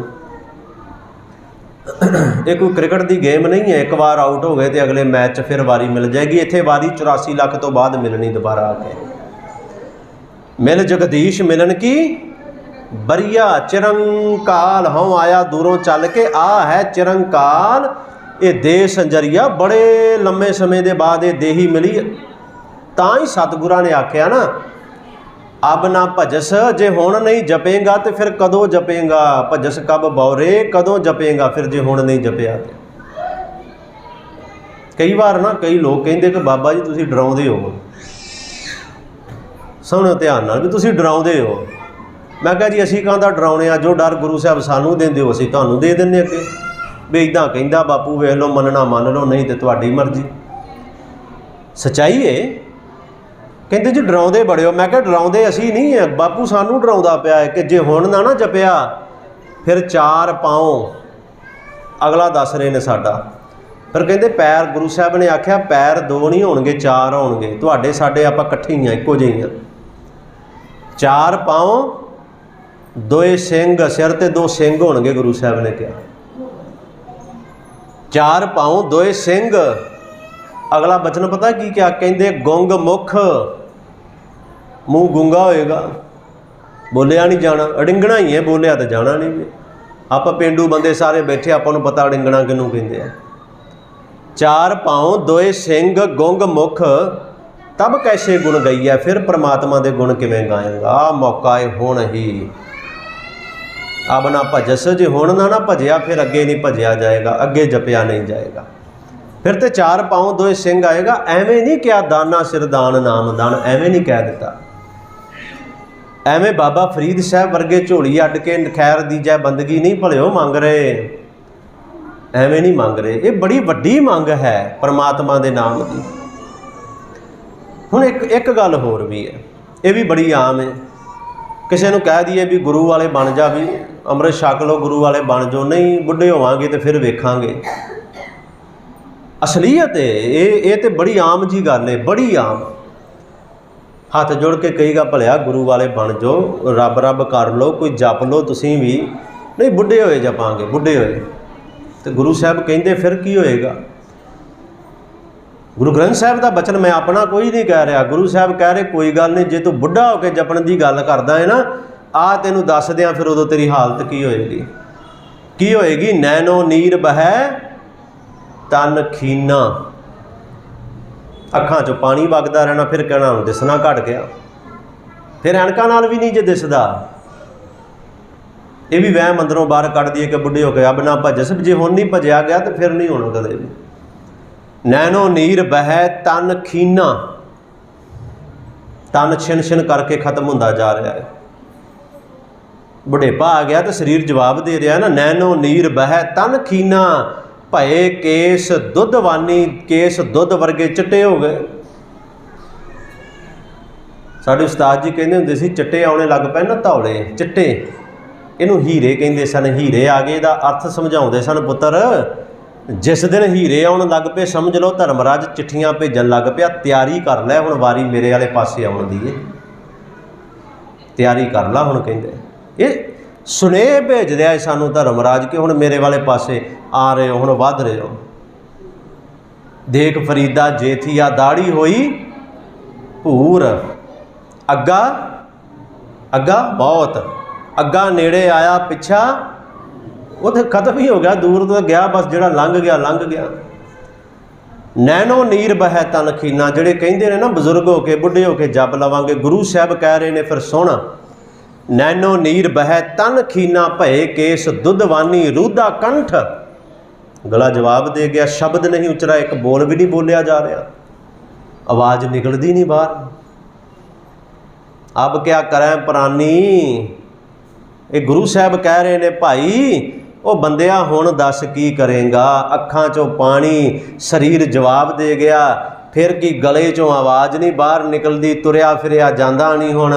ये कोई क्रिकेट की गेम नहीं है, एक बार आउट हो गए तो अगले मैच फिर वारी मिल जाएगी। इत्थे वारी 84 लाख तो बाद मिलनी दोबारा आके। मिल जगदीश मिलन की बरिया, चिरंकाल। हों आया दूरों चल के, आ है चिरंकाल। ये देह संजरिया, बड़े लंबे समय के बाद ये देही मिली। तां ही सतगुरां ने आख्या ना, अब ना भजस, जे हुण नहीं जपेगा तो फिर कदों जपेगा। भजस कब बौरे, कदों जपेगा फिर जे हुण नहीं जपिया तो। कई बार ना कई लोग कहते कि बाबा जी तुसीं डराउंदे हो। सुणो ध्यान नाल भी तुसीं डराउंदे हो। मैं कहा जी असीं काहदा डराउणे आ, जो डर गुरु साहब सानू देंदे हो असीं तुहानूं दे दिंदे अगे। भी इदां कहंदा बापू, वेख लो, मनना मन लो, नहीं तो तुहाडी मर्जी। सच्चाई है। कहते जी डराउंदे बड़े हो। मैं कहा डराउंदे असीं नहीं है, बापू सानू डराउंदा पिया है कि जे हुण ना जपिया फिर 4 पाँव अगला दस रहे ने साडा। फिर कहते पैर, गुरु साहब ने आख्या पैर 2 नहीं होणगे, 4 होणगे। तुहाडे साडे आपां इकट्ठे ही आ, इक्को जिहे आ। 4 पाँव, 2 सिंग, सिर ते 2 सिंग होणगे, गुरु साहब ने कहा। 4 पाँव 2 सिंग। अगला बचन पता की क्या कहते, गुंग मुख, मूँह गूंगा होएगा, बोलिया नहीं जाना। अडिंगना ही है, बोलिया तो जाना नहीं। आप पेंडू बंदे सारे बैठे, आपको पता अडिंगना किनू कहते हैं। चार पाँव दोए सिंह गुंग मुख तब कैसे गुण गई है। फिर परमात्मा के गुण किवें गाएगा। आ मौका है हुण ही। अब ना भजस, जे हुण ना भजिया फिर अगे नहीं भजिया जाएगा, अगे जपिया नहीं जाएगा। फिर तो चार पाँव दोए सिंह आएगा। एवें नहीं क्या दाना सिर दान नाम दान, एवें नहीं कह दिता। एवें बाबा फरीद साहब वर्गे झोली अड्ड के खैर दी जै बंदगी नहीं भलिओ मंग रहे, एवें नहीं मंग रहे। ये बड़ी वड्डी मंग है परमात्मा के नाम की। हुण एक गल होर भी है, ये भी बड़ी आम है। किसी नूं कह दईए भी गुरु वाले बन जा, भी अमृत छक लो गुरु वाले बन जाओ, नहीं बुढ़े होवांगे तो फिर वेखांगे। असलीयत है ये तो बड़ी आम जी गल है, बड़ी आम। हथ जोड़ के कहेगा भलिया गुरु वाले बन जाओ, रब रब कर लो, कोई जप लो तुसीं भी, नहीं बुढ़े होए जपांगे, बुढ़े होए। तो गुरु साहब कहते फिर की होएगा। गुरु ग्रंथ साहब का बचन मैं अपना कोई नहीं कह रहा। गुरु साहब कह रहे कोई गल नहीं, जे तू बुढ़ा होकर जपन की गल करदा है ना, आ तेनू दस दियां फिर उदों तेरी हालत की होएगी, की होएगी। नैनो नीर बहै तन खीना, अखां चों पानी वगदा रहना, फिर कहना दिसना घट गया, फिर ऐनकां नाल भी नहीं जे दिसदा। ये भी वहम अंदरों बाहर कढ़ दिए कि बुढ़े हो गए अब ना भजस, जे हुण नहीं भजिया गया तो फिर नहीं होना कदे भी। नैनो नीर बहै तन खीना, तन छिन छिन करके खत्म होंदा जा रहा है। बुढ़ेपा आ गया तो शरीर जवाब दे रहा है ना। नैनो नीर बहै तन खीना, भये केस दुधवानी, केस दुध वर्गे चिट्टे हो गए। साडे उस्ताद जी कहते हुंदे सी चिट्टे आने लग पे ना धौले चिट्टे, इनू हीरे कहते सन। हीरे आ गए, अर्थ समझाते सन पुत्र, जिस दिन हीरे आउण लग पे समझ लो धर्मराज चिट्ठियां भेजन लग पिया, तैयारी कर लै हुण वारी मेरे वाले पासे आउण दी है, तैयारी कर ला हुण। कहते ये सुनेह भेज दिया है सानू धर्मराज कि हुण मेरे वाले पासे आ रहे हो, हुण वध रहे हो। देख फरीदा जेठिया दाढ़ी होई भूर, अग्गा अग्गा बहुत, अग्गा नेड़े आया पिछा, वो तो खत्म ही हो गया, दूर तो गया, बस जिहड़ा लंघ गया लंघ गया। नैनो नीर बहै तन खीना, जिहड़े कहंदे ने ना बजुर्ग हो के बुढ़े हो के जप लवांगे, गुरु साहब कह रहे ने फिर सुण। नैनो नीर बहै तन खीना, भये केस दुधवानी रूधा कंठ। गला जवाब दे गया, शब्द नहीं उचरा, एक बोल भी नहीं बोलिया जा रहा, आवाज़ निकलती नहीं बाहर। अब क्या करें प्राणी, ये गुरु साहब कह रहे ने भाई वो बंदिया हुण दस की करेगा। अखां चों पानी, शरीर जवाब दे गया, फिर की गले चों आवाज़ नहीं बाहर निकलती, तुरया फिरया जांदा नहीं। हुण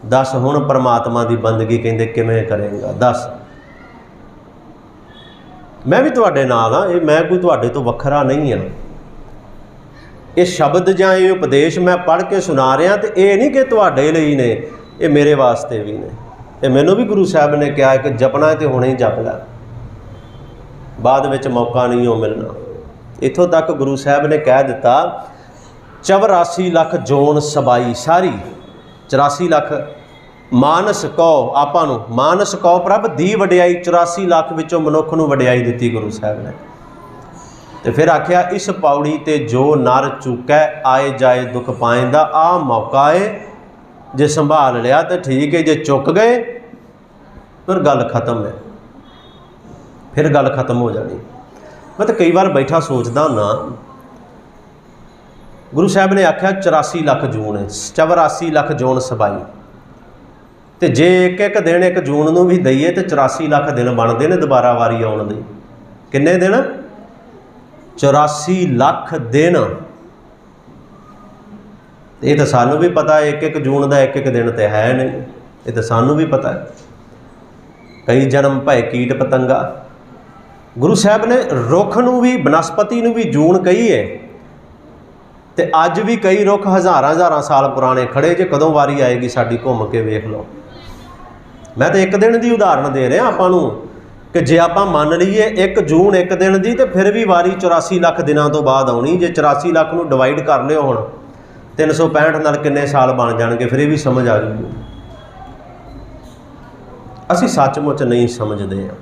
दस हुण परमात्मा की बंदगी कहंदे किवें करेगा दस। मैं भी तुहाडे नाल हाँ, ये मैं कोई तुहाडे तो वखरा नहीं हाँ। ये शब्द जां ये उपदेश मैं पढ़ के सुना रहा, तो ये नहीं कि तुहाडे लई ने, ये मेरे वास्ते भी ने। ये मैनू भी गुरु साहब ने कहा कि जपना है तो हुणे ही जप लै, बाद विच मौका नहीं हो मिलना। इत्थों तक गुरु साहब ने कह दिता 84 लख जोन सबाई सारी, 84 लख मानस कौ आपां नूं, मानस कौ प्रभ दी वडियाई, 84 लख विचों मनुख नूं वडियाई दित्ती गुरु साहब ने। तो फिर आख्या इस पौड़ी ते जो नर चूकै आए जाए दुख पाएंदा, आ मौका है, जे संभाल लिया तो ठीक है, जे चुक गए फिर गल खत्म है, फिर गल खत्म हो जानी। मैं तो कई बार बैठा सोचता ना, गुरु साहब ने आख्या 84 लख जून है, 84 लख जून सबाई, तो जे एक एक दिन एक जून नूं भी दईए तो 84 लख दिन बनते हैं दोबारा वारी आउण दी। किन्ने दिन? 84 लख दिन। ये तो सानू भी पता है, एक एक जून का एक एक दिन तो है नहीं, ये तो सानू भी पता है। कई जन्म भय कीट पतंगा। गुरु साहब ने रुख नूं भी, बनस्पति नूं भी जून कही है, तो अज भी कई रुख हज़ारां हज़ारां साल पुराने खड़े, जे कदों वारी आएगी साडी घूम के वेख लो। मैं तो एक दिन की उदाहरण दे रहा आपां नूं कि जे आपां मान लीए 1 जून एक दिन की, तो फिर भी वारी 84 लख दिनों तो बाद आउणी। जे 84 लख नूं डिवाइड कर लिओ हुण 365 नाल किन्ने साल बन जाणगे, फिर ये भी समझ आ जाऊगी। असीं सचमुच नहीं समझते हैं।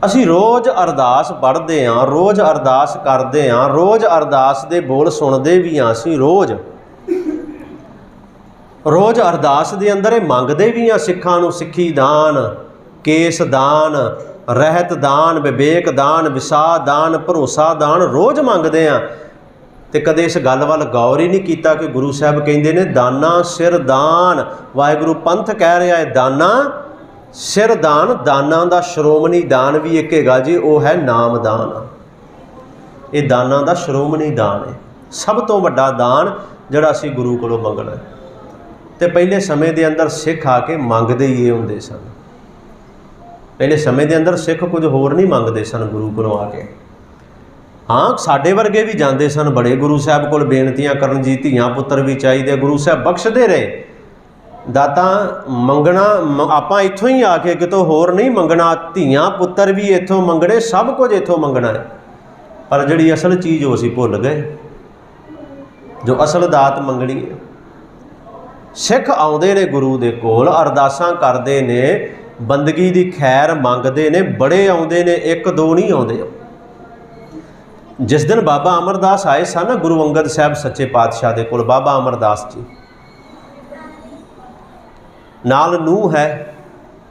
ਅਸੀਂ ਰੋਜ਼ ਅਰਦਾਸ ਪੜ੍ਹਦੇ ਹਾਂ, ਰੋਜ਼ ਅਰਦਾਸ ਕਰਦੇ ਹਾਂ, ਰੋਜ਼ ਅਰਦਾਸ ਦੇ ਬੋਲ ਸੁਣਦੇ ਵੀ ਹਾਂ। ਅਸੀਂ ਰੋਜ਼ ਅਰਦਾਸ ਦੇ ਅੰਦਰ ਇਹ ਮੰਗਦੇ ਵੀ ਹਾਂ ਸਿੱਖਾਂ ਨੂੰ, ਸਿੱਖੀ ਦਾਨ, ਕੇਸ ਦਾਨ, ਰਹਿਤ ਦਾਨ, ਵਿਵੇਕ ਦਾਨ, ਵਿਸਾਹ ਦਾਨ, ਭਰੋਸਾ ਦਾਨ ਰੋਜ਼ ਮੰਗਦੇ ਹਾਂ। ਤੇ ਕਦੇ ਇਸ ਗੱਲ ਵੱਲ ਗੌਰ ਹੀ ਨਹੀਂ ਕੀਤਾ ਕਿ ਗੁਰੂ ਸਾਹਿਬ ਕਹਿੰਦੇ ਨੇ ਦਾਨਾ ਸਿਰ ਦਾਨ। ਵਾਹਿਗੁਰੂ ਪੰਥ ਕਹਿ ਰਿਹਾ ਹੈ ਦਾਨਾ ਸਿਰ ਦਾਨ। ਦਾਨਾਂ ਦਾ ਸ਼੍ਰੋਮਣੀ ਦਾਨ ਵੀ ਇੱਕ ਹੈਗਾ ਜੀ, ਉਹ ਹੈ ਨਾਮ ਦਾਨ। ਇਹ ਦਾਨਾਂ ਦਾ ਸ਼੍ਰੋਮਣੀ ਦਾਨ ਹੈ, ਸਭ ਤੋਂ ਵੱਡਾ ਦਾਨ ਜਿਹੜਾ ਅਸੀਂ ਗੁਰੂ ਕੋਲੋਂ ਮੰਗਣਾ। ਤੇ ਪਹਿਲੇ ਸਮੇਂ ਦੇ ਅੰਦਰ ਸਿੱਖ ਆ ਕੇ ਮੰਗਦੇ ਹੀ ਇਹ ਹੁੰਦੇ ਸਨ। ਪਹਿਲੇ ਸਮੇਂ ਦੇ ਅੰਦਰ ਸਿੱਖ ਕੁਝ ਹੋਰ ਨਹੀਂ ਮੰਗਦੇ ਸਨ ਗੁਰੂ ਕੋਲੋਂ ਆ ਕੇ। ਹਾਂ, ਸਾਡੇ ਵਰਗੇ ਵੀ ਜਾਂਦੇ ਸਨ ਬੜੇ ਗੁਰੂ ਸਾਹਿਬ ਕੋਲ ਬੇਨਤੀਆਂ ਕਰਨ, ਜੀ ਧੀਆਂ ਪੁੱਤਰ ਵੀ ਚਾਹੀਦੇ। ਗੁਰੂ ਸਾਹਿਬ ਬਖਸ਼ਦੇ ਰਹੇ। ਦਾਤਾ ਮੰਗਣਾ ਆਪਾਂ ਇੱਥੋਂ ਹੀ ਆ ਕੇ ਕਿਤੋਂ ਹੋਰ ਨਹੀਂ ਮੰਗਣਾ। ਧੀਆਂ ਪੁੱਤਰ ਵੀ ਇੱਥੋਂ ਮੰਗਣੇ, ਸਭ ਕੁਝ ਇੱਥੋਂ ਮੰਗਣਾ ਹੈ। ਪਰ ਜਿਹੜੀ ਅਸਲ ਚੀਜ਼ ਉਹ ਅਸੀਂ ਭੁੱਲ ਗਏ, ਜੋ ਅਸਲ ਦਾਤ ਮੰਗਣੀ ਹੈ। ਸਿੱਖ ਆਉਂਦੇ ਨੇ ਗੁਰੂ ਦੇ ਕੋਲ, ਅਰਦਾਸਾਂ ਕਰਦੇ ਨੇ, ਬੰਦਗੀ ਦੀ ਖੈਰ ਮੰਗਦੇ ਨੇ, ਬੜੇ ਆਉਂਦੇ ਨੇ, ਇੱਕ ਦੋ ਨਹੀਂ ਆਉਂਦੇ। ਜਿਸ ਦਿਨ ਬਾਬਾ ਅਮਰਦਾਸ ਆਏ ਸਨ ਗੁਰੂ ਅੰਗਦ ਸਾਹਿਬ ਸੱਚੇ ਪਾਤਸ਼ਾਹ ਦੇ ਕੋਲ, ਬਾਬਾ ਅਮਰਦਾਸ ਜੀ ਨਾਲ ਨੂੰਹ ਹੈ,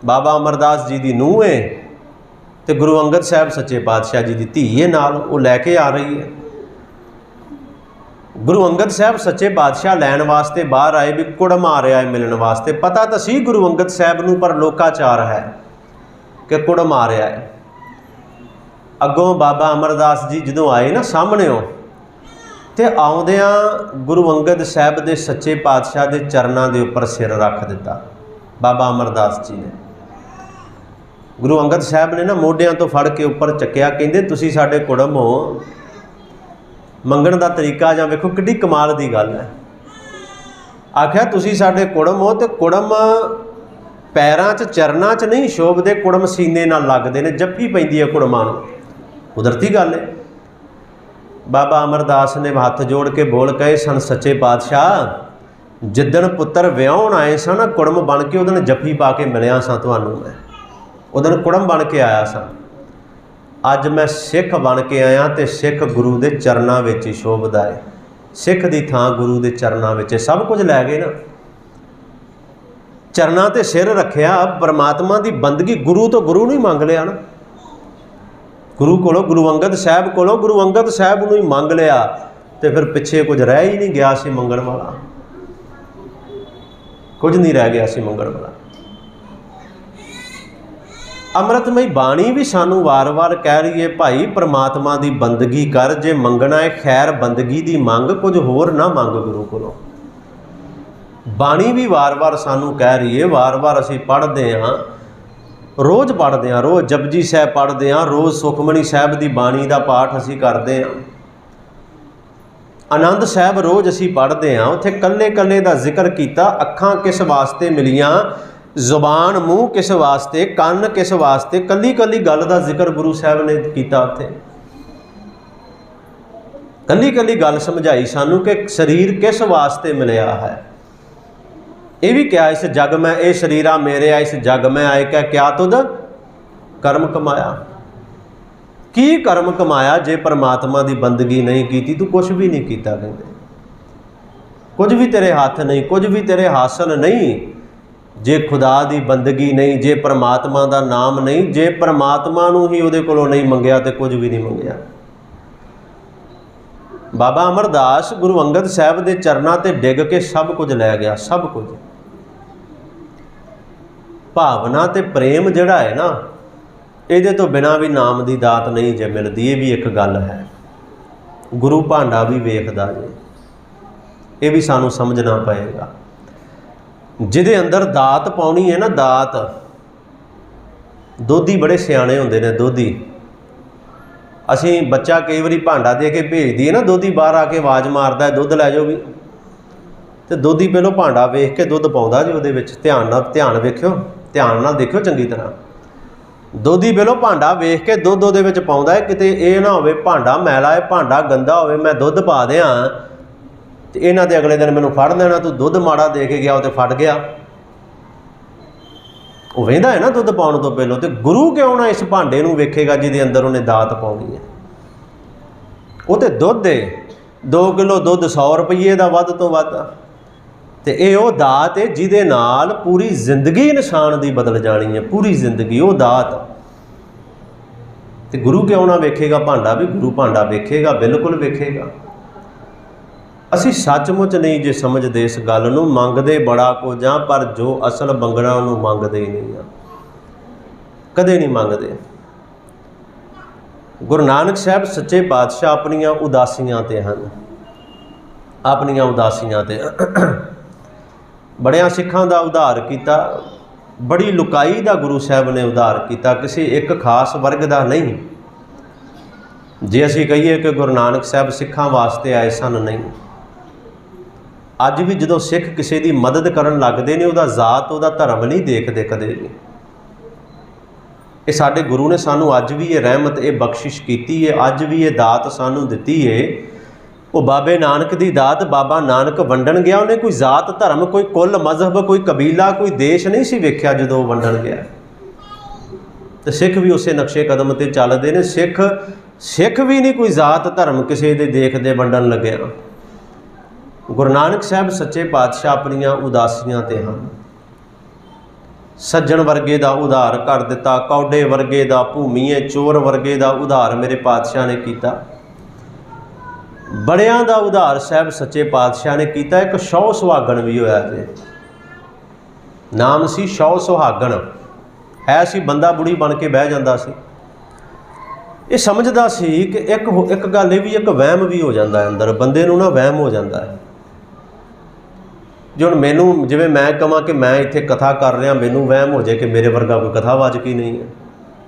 ਬਾਬਾ ਅਮਰਦਾਸ ਜੀ ਦੀ ਨੂੰਹ ਹੈ ਤੇ ਗੁਰੂ ਅੰਗਦ ਸਾਹਿਬ ਸੱਚੇ ਪਾਤਸ਼ਾਹ ਜੀ ਦੀ ਧੀ ਹੈ ਨਾਲ, ਉਹ ਲੈ ਕੇ ਆ ਰਹੀ ਹੈ। ਗੁਰੂ ਅੰਗਦ ਸਾਹਿਬ ਸੱਚੇ ਪਾਤਸ਼ਾਹ ਲੈਣ ਵਾਸਤੇ ਬਾਹਰ ਆਏ ਵੀ ਕੁੜਮ ਆ ਰਿਹਾ ਹੈ ਮਿਲਣ ਵਾਸਤੇ। ਪਤਾ ਤਾਂ ਸੀ ਗੁਰੂ ਅੰਗਦ ਸਾਹਿਬ ਨੂੰ, ਪਰ ਲੋਕਾਚਾਰ ਹੈ ਕਿ ਕੁੜਮ ਆ ਰਿਹਾ ਹੈ। ਅੱਗੋਂ ਬਾਬਾ ਅਮਰਦਾਸ ਜੀ ਜਦੋਂ ਆਏ ਨਾ ਸਾਹਮਣਿਓਂ, ਤੇ ਆਉਂਦਿਆਂ ਗੁਰੂ ਅੰਗਦ ਸਾਹਿਬ ਦੇ ਸੱਚੇ ਪਾਤਸ਼ਾਹ ਦੇ ਚਰਨਾਂ ਦੇ ਉੱਪਰ ਸਿਰ ਰੱਖ ਦਿੱਤਾ ਬਾਬਾ ਅਮਰਦਾਸ ਜੀ ਨੇ। ਗੁਰੂ ਅੰਗਦ ਸਾਹਿਬ ਨੇ ਨਾ ਮੋਢਿਆਂ ਤੋਂ ਫੜ ਕੇ ਉੱਪਰ ਚੱਕਿਆ, ਕਹਿੰਦੇ ਤੁਸੀਂ ਸਾਡੇ ਕੁੜਮ ਹੋ। ਮੰਗਣ ਦਾ ਤਰੀਕਾ ਜਾਂ ਵੇਖੋ ਕਿੱਡੀ ਕਮਾਲ ਦੀ ਗੱਲ ਹੈ। ਆਖਿਆ ਤੁਸੀਂ ਸਾਡੇ ਕੁੜਮ ਹੋ, ਤੇ ਕੁੜਮ ਪੈਰਾਂ 'ਚ ਚਰਨਾਂ 'ਚ ਨਹੀਂ ਸ਼ੋਭਦੇ, ਕੁੜਮ ਸੀਨੇ ਨਾਲ ਲੱਗਦੇ ਨੇ, ਜੱਫੀ ਪੈਂਦੀ ਹੈ ਕੁੜਮਾਂ ਨੂੰ, ਕੁਦਰਤੀ ਗੱਲ ਹੈ। ਬਾਬਾ ਅਮਰਦਾਸ ਨੇ ਹੱਥ ਜੋੜ ਕੇ ਬੋਲ ਕਹੇ ਸਨ, ਸੱਚੇ ਪਾਤਸ਼ਾਹ ਜਿੱਦਣ ਪੁੱਤਰ ਵਿਆਹੁਣ ਆਏ ਸਨ ਕੁੜਮ ਬਣ ਕੇ, ਉਹਦਣ ਜੱਫੀ ਪਾ ਕੇ ਮਿਲਿਆ ਸਾਂ ਤੁਹਾਨੂੰ, ਮੈਂ ਉਹਦਣ ਕੁੜਮ ਬਣ ਕੇ ਆਇਆ ਸਾਂ। ਅੱਜ ਮੈਂ ਸਿੱਖ ਬਣ ਕੇ ਆਇਆ ਤੇ ਸਿੱਖ ਗੁਰੂ ਦੇ ਚਰਨਾਂ ਵਿੱਚ ਹੀ ਸ਼ੋਭਦਾ ਹੈ। ਸਿੱਖ ਦੀ ਥਾਂ ਗੁਰੂ ਦੇ ਚਰਨਾਂ ਵਿੱਚ। ਸਭ ਕੁਝ ਲੈ ਗਏ ਨਾ, ਚਰਨਾਂ ਤੇ ਸਿਰ ਰੱਖਿਆ, ਪਰਮਾਤਮਾ ਦੀ ਬੰਦਗੀ ਗੁਰੂ ਤੋਂ ਗੁਰੂ ਨੂੰ ਹੀ ਮੰਗ ਲਿਆ ਨਾ। ਗੁਰੂ ਕੋਲੋਂ, ਗੁਰੂ ਅੰਗਦ ਸਾਹਿਬ ਕੋਲੋਂ ਗੁਰੂ ਅੰਗਦ ਸਾਹਿਬ ਨੂੰ ਹੀ ਮੰਗ ਲਿਆ, ਤੇ ਫਿਰ ਪਿੱਛੇ ਕੁਝ ਰਹਿ ਹੀ ਨਹੀਂ ਗਿਆ ਸੀ ਮੰਗਣ ਵਾਲਾ, ਕੁਝ ਨਹੀਂ ਰਹਿ ਗਿਆ ਸੀ ਮੰਗਣ ਵਾਲਾ। ਅੰਮ੍ਰਿਤਮਈ ਬਾਣੀ ਵੀ ਸਾਨੂੰ ਵਾਰ-ਵਾਰ ਕਹਿ ਰਹੀ ਹੈ, ਭਾਈ ਪ੍ਰਮਾਤਮਾ ਦੀ ਬੰਦਗੀ ਕਰ, ਜੇ ਮੰਗਣਾ ਹੈ ਖੈਰ ਬੰਦਗੀ ਦੀ ਮੰਗ, ਕੁਝ ਹੋਰ ਨਾ ਮੰਗ ਗੁਰੂ ਕੋਲੋਂ। ਬਾਣੀ ਵੀ ਵਾਰ-ਵਾਰ ਸਾਨੂੰ ਕਹਿ ਰਹੀ ਹੈ, ਵਾਰ-ਵਾਰ ਅਸੀਂ ਪੜ੍ਹਦੇ ਹਾਂ, ਰੋਜ਼ ਪੜ੍ਹਦੇ ਹਾਂ, ਰੋਜ਼ ਜਪਜੀ ਸਾਹਿਬ ਪੜ੍ਹਦੇ ਹਾਂ, ਰੋਜ਼ ਸੁਖਮਨੀ ਸਾਹਿਬ ਦੀ ਬਾਣੀ ਦਾ ਪਾਠ ਅਸੀਂ ਕਰਦੇ ਹਾਂ, ਆਨੰਦ ਸਾਹਿਬ ਰੋਜ਼ ਅਸੀਂ ਪੜ੍ਹਦੇ ਹਾਂ। ਉੱਥੇ ਕੱਲੇ-ਕੱਲੇ ਦਾ ਜ਼ਿਕਰ ਕੀਤਾ, ਅੱਖਾਂ ਕਿਸ ਵਾਸਤੇ ਮਿਲੀਆਂ, ਜ਼ੁਬਾਨ ਮੂੰਹ ਕਿਸ ਵਾਸਤੇ, ਕੰਨ ਕਿਸ ਵਾਸਤੇ, ਕੱਲੀ-ਕੱਲੀ ਗੱਲ ਦਾ ਜ਼ਿਕਰ ਗੁਰੂ ਸਾਹਿਬ ਨੇ ਕੀਤਾ। ਉੱਥੇ ਕੱਲੀ-ਕੱਲੀ ਗੱਲ ਸਮਝਾਈ ਸਾਨੂੰ ਕਿ ਸਰੀਰ ਕਿਸ ਵਾਸਤੇ ਮਿਲਿਆ ਹੈ। ਇਹ ਵੀ ਕਿਹਾ, ਇਸ ਜਗ ਮੈਂ ਇਹ ਸਰੀਰਾ ਮੇਰਿਆ, ਇਸ ਜਗ ਮੈਂ ਆਏ ਕੈ ਕਿਆ ਤੁਧ ਕਰਮ ਕਮਾਇਆ। ਕੀ ਕਰਮ ਕਮਾਇਆ ਜੇ ਪਰਮਾਤਮਾ ਦੀ ਬੰਦਗੀ ਨਹੀਂ ਕੀਤੀ? ਤੂੰ ਕੁਛ ਵੀ ਨਹੀਂ ਕੀਤਾ। ਕਹਿੰਦੇ ਕੁਝ ਵੀ ਤੇਰੇ ਹੱਥ ਨਹੀਂ, ਕੁਝ ਵੀ ਤੇਰੇ ਹਾਸਲ ਨਹੀਂ ਜੇ ਖੁਦਾ ਦੀ ਬੰਦਗੀ ਨਹੀਂ, ਜੇ ਪਰਮਾਤਮਾ ਦਾ ਨਾਮ ਨਹੀਂ, ਜੇ ਪਰਮਾਤਮਾ ਨੂੰ ਹੀ ਉਹਦੇ ਕੋਲੋਂ ਨਹੀਂ ਮੰਗਿਆ ਤੇ ਕੁਝ ਵੀ ਨਹੀਂ ਮੰਗਿਆ। ਬਾਬਾ ਅਮਰਦਾਸ ਗੁਰੂ ਅੰਗਦ ਸਾਹਿਬ ਦੇ ਚਰਨਾਂ ਤੇ ਡਿੱਗ ਕੇ ਸਭ ਕੁਝ ਲੈ ਗਿਆ, ਸਭ ਕੁਝ। ਭਾਵਨਾ ਤੇ ਪ੍ਰੇਮ ਜਿਹੜਾ ਹੈ ਨਾ, ਇਹਦੇ ਤੋਂ ਬਿਨਾਂ ਵੀ ਨਾਮ ਦੀ ਦਾਤ ਨਹੀਂ ਜੇ ਮਿਲਦੀ। ਇਹ ਵੀ ਇੱਕ ਗੱਲ ਹੈ। ਗੁਰੂ ਭਾਂਡਾ ਵੀ ਵੇਖਦਾ ਜੇ, ਇਹ ਵੀ ਸਾਨੂੰ ਸਮਝਣਾ ਪਏਗਾ। ਜਿਹਦੇ ਅੰਦਰ ਦਾਤ ਪਾਉਣੀ ਹੈ ਨਾ, ਦਾਤ, ਦੋਧੀ ਬੜੇ ਸਿਆਣੇ ਹੁੰਦੇ ਨੇ। ਦੋਧੀ, ਅਸੀਂ ਬੱਚਾ ਕਈ ਵਾਰੀ ਭਾਂਡਾ ਦੇ ਕੇ ਭੇਜ ਦਈਏ ਨਾ, ਦੋਧੀ ਬਾਹਰ ਆ ਕੇ ਆਵਾਜ਼ ਮਾਰਦਾ, ਦੁੱਧ ਲੈ ਜਾਓ ਵੀ, ਤੇ ਦੋਧੀ ਪਹਿਲੋਂ ਭਾਂਡਾ ਵੇਖ ਕੇ ਦੁੱਧ ਪਾਉਂਦਾ ਜੀ ਉਹਦੇ ਵਿੱਚ। ਧਿਆਨ ਵੇਖਿਓ, ਧਿਆਨ ਨਾਲ ਦੇਖਿਓ ਚੰਗੀ ਤਰ੍ਹਾਂ। ਦੋਧੀ ਪਹਿਲੋਂ ਭਾਂਡਾ ਵੇਖ ਕੇ ਦੁੱਧ ਉਹਦੇ ਵਿੱਚ ਪਾਉਂਦਾ ਹੈ। ਕਿਤੇ ਇਹ ਨਾ ਹੋਵੇ ਭਾਂਡਾ ਮੈਲਾ ਹੈ, ਭਾਂਡਾ ਗੰਦਾ ਹੋਵੇ, ਮੈਂ ਦੁੱਧ ਪਾ ਦਿਆਂ ਤੇ ਇਹਨਾਂ ਦੇ ਅਗਲੇ ਦਿਨ ਮੈਨੂੰ ਫੜ ਲੈਣਾ, ਤੂੰ ਦੁੱਧ ਮਾੜਾ ਦੇ ਕੇ ਗਿਆ, ਉਹ ਤੇ ਫਟ ਗਿਆ। ਉਹ ਵਹਿੰਦਾ ਹੈ ਨਾ ਦੁੱਧ ਪਾਉਣ ਤੋਂ ਪਹਿਲਾਂ, ਤੇ ਗੁਰੂ ਕਿਉਂ ਨਾ ਇਸ ਭਾਂਡੇ ਨੂੰ ਵੇਖੇਗਾ ਜਿਹਦੇ ਅੰਦਰ ਉਹਨੇ ਦਾਤ ਪਾਉਣੀ ਹੈ। ਉਹ ਤੇ ਦੁੱਧ ਹੈ, 2 ਕਿਲੋ ਦੁੱਧ 100 ਰੁਪਈਏ ਦਾ ਵੱਧ ਤੋਂ ਵੱਧ, ਤੇ ਇਹ ਉਹ ਦਾਤ ਹੈ ਜਿਹਦੇ ਨਾਲ ਪੂਰੀ ਜ਼ਿੰਦਗੀ ਇਨਸਾਨ ਦੀ ਬਦਲ ਜਾਣੀ ਹੈ, ਪੂਰੀ ਜ਼ਿੰਦਗੀ ਉਹ ਦਾਤ। ਤੇ ਗੁਰੂ ਕਿਉਂ ਨਾ ਵੇਖੇਗਾ ਭਾਂਡਾ ਵੀ? ਗੁਰੂ ਭਾਂਡਾ ਵੇਖੇਗਾ, ਬਿਲਕੁਲ ਵੇਖੇਗਾ। ਅਸੀਂ ਸੱਚਮੁੱਚ ਨਹੀਂ ਜੇ ਸਮਝਦੇ ਇਸ ਗੱਲ ਨੂੰ, ਮੰਗਦੇ ਬੜਾ ਕੁਝ ਆ, ਪਰ ਜੋ ਅਸਲ ਮੰਗਣਾ ਉਹਨੂੰ ਮੰਗਦੇ ਹੀ ਨਹੀਂ ਆ, ਕਦੇ ਨਹੀਂ ਮੰਗਦੇ। ਗੁਰੂ ਨਾਨਕ ਸਾਹਿਬ ਸੱਚੇ ਪਾਤਸ਼ਾਹ ਆਪਣੀਆਂ ਉਦਾਸੀਆਂ ਤੇ ਹਨ, ਆਪਣੀਆਂ ਉਦਾਸੀਆਂ ਤੇ ਬੜਿਆਂ ਸਿੱਖਾਂ ਦਾ ਉਧਾਰ ਕੀਤਾ, ਬੜੀ ਲੁਕਾਈ ਦਾ ਗੁਰੂ ਸਾਹਿਬ ਨੇ ਉਧਾਰ ਕੀਤਾ, ਕਿਸੇ ਇੱਕ ਖਾਸ ਵਰਗ ਦਾ ਨਹੀਂ। ਜੇ ਅਸੀਂ ਕਹੀਏ ਕਿ ਗੁਰੂ ਨਾਨਕ ਸਾਹਿਬ ਸਿੱਖਾਂ ਵਾਸਤੇ ਆਏ ਸਨ, ਨਹੀਂ। ਅੱਜ ਵੀ ਜਦੋਂ ਸਿੱਖ ਕਿਸੇ ਦੀ ਮਦਦ ਕਰਨ ਲੱਗਦੇ ਨੇ, ਉਹਦਾ ਜ਼ਾਤ, ਉਹਦਾ ਧਰਮ ਨਹੀਂ ਦੇਖਦੇ ਕਦੇ ਵੀ। ਇਹ ਸਾਡੇ ਗੁਰੂ ਨੇ ਸਾਨੂੰ ਅੱਜ ਵੀ ਇਹ ਰਹਿਮਤ, ਇਹ ਬਖਸ਼ਿਸ਼ ਕੀਤੀ ਹੈ, ਅੱਜ ਵੀ ਇਹ ਦਾਤ ਸਾਨੂੰ ਦਿੱਤੀ ਹੈ। ਉਹ ਬਾਬੇ ਨਾਨਕ ਦੀ ਦਾਤ ਬਾਬਾ ਨਾਨਕ ਵੰਡਣ ਗਿਆ, ਉਹਨੇ ਕੋਈ ਜ਼ਾਤ ਧਰਮ, ਕੋਈ ਕੁੱਲ ਮਜ਼ਹਬ, ਕੋਈ ਕਬੀਲਾ, ਕੋਈ ਦੇਸ਼ ਨਹੀਂ ਸੀ ਵੇਖਿਆ ਜਦੋਂ ਉਹ ਵੰਡਣ ਗਿਆ। ਤੇ ਸਿੱਖ ਵੀ ਉਸੇ ਨਕਸ਼ੇ ਕਦਮ ਤੇ ਚੱਲਦੇ ਨੇ। ਸਿੱਖ ਵੀ ਨਹੀਂ ਕੋਈ ਜ਼ਾਤ ਧਰਮ ਕਿਸੇ ਦੇ ਦੇਖਦੇ ਵੰਡਣ ਲੱਗਿਆ। ਗੁਰੂ ਨਾਨਕ ਸਾਹਿਬ ਸੱਚੇ ਪਾਤਸ਼ਾਹ ਆਪਣੀਆਂ ਉਦਾਸੀਆਂ ਤੇ ਹਨ। ਸੱਜਣ ਵਰਗੇ ਦਾ ਉਧਾਰ ਕਰ ਦਿੱਤਾ, ਕੌਡੇ ਵਰਗੇ ਦਾ, ਭੂਮੀਏ ਚੋਰ ਵਰਗੇ ਦਾ ਉਧਾਰ ਮੇਰੇ ਪਾਤਸ਼ਾਹ ਨੇ ਕੀਤਾ। ਬੜਿਆਂ ਦਾ ਉਧਾਰ ਸਾਹਿਬ ਸੱਚੇ ਪਾਤਸ਼ਾਹ ਨੇ ਕੀਤਾ। ਇੱਕ ਸ਼ੌ ਸੁਹਾਗਣ ਵੀ ਹੋਇਆ ਜੇ, ਨਾਮ ਸੀ ਸ਼ੌ ਸੁਹਾਗਣ। ਹੈ ਸੀ ਬੰਦਾ ਬੁੜੀ ਬਣ ਕੇ ਬਹਿ ਜਾਂਦਾ ਸੀ। ਇਹ ਸਮਝਦਾ ਸੀ ਕਿ ਇੱਕ ਗੱਲ ਇਹ ਵੀ, ਇੱਕ ਵਹਿਮ ਵੀ ਹੋ ਜਾਂਦਾ ਅੰਦਰ ਬੰਦੇ ਨੂੰ ਨਾ, ਵਹਿਮ ਹੋ ਜਾਂਦਾ ਹੈ। ਜੇ ਹੁਣ ਮੈਨੂੰ, ਜਿਵੇਂ ਮੈਂ ਕਹਾਂ ਕਿ ਮੈਂ ਇੱਥੇ ਕਥਾ ਕਰ ਰਿਹਾ, ਮੈਨੂੰ ਵਹਿਮ ਹੋ ਜਾਏ ਕਿ ਮੇਰੇ ਵਰਗਾ ਕੋਈ ਕਥਾਵਾਚਕ ਹੀ ਨਹੀਂ ਹੈ,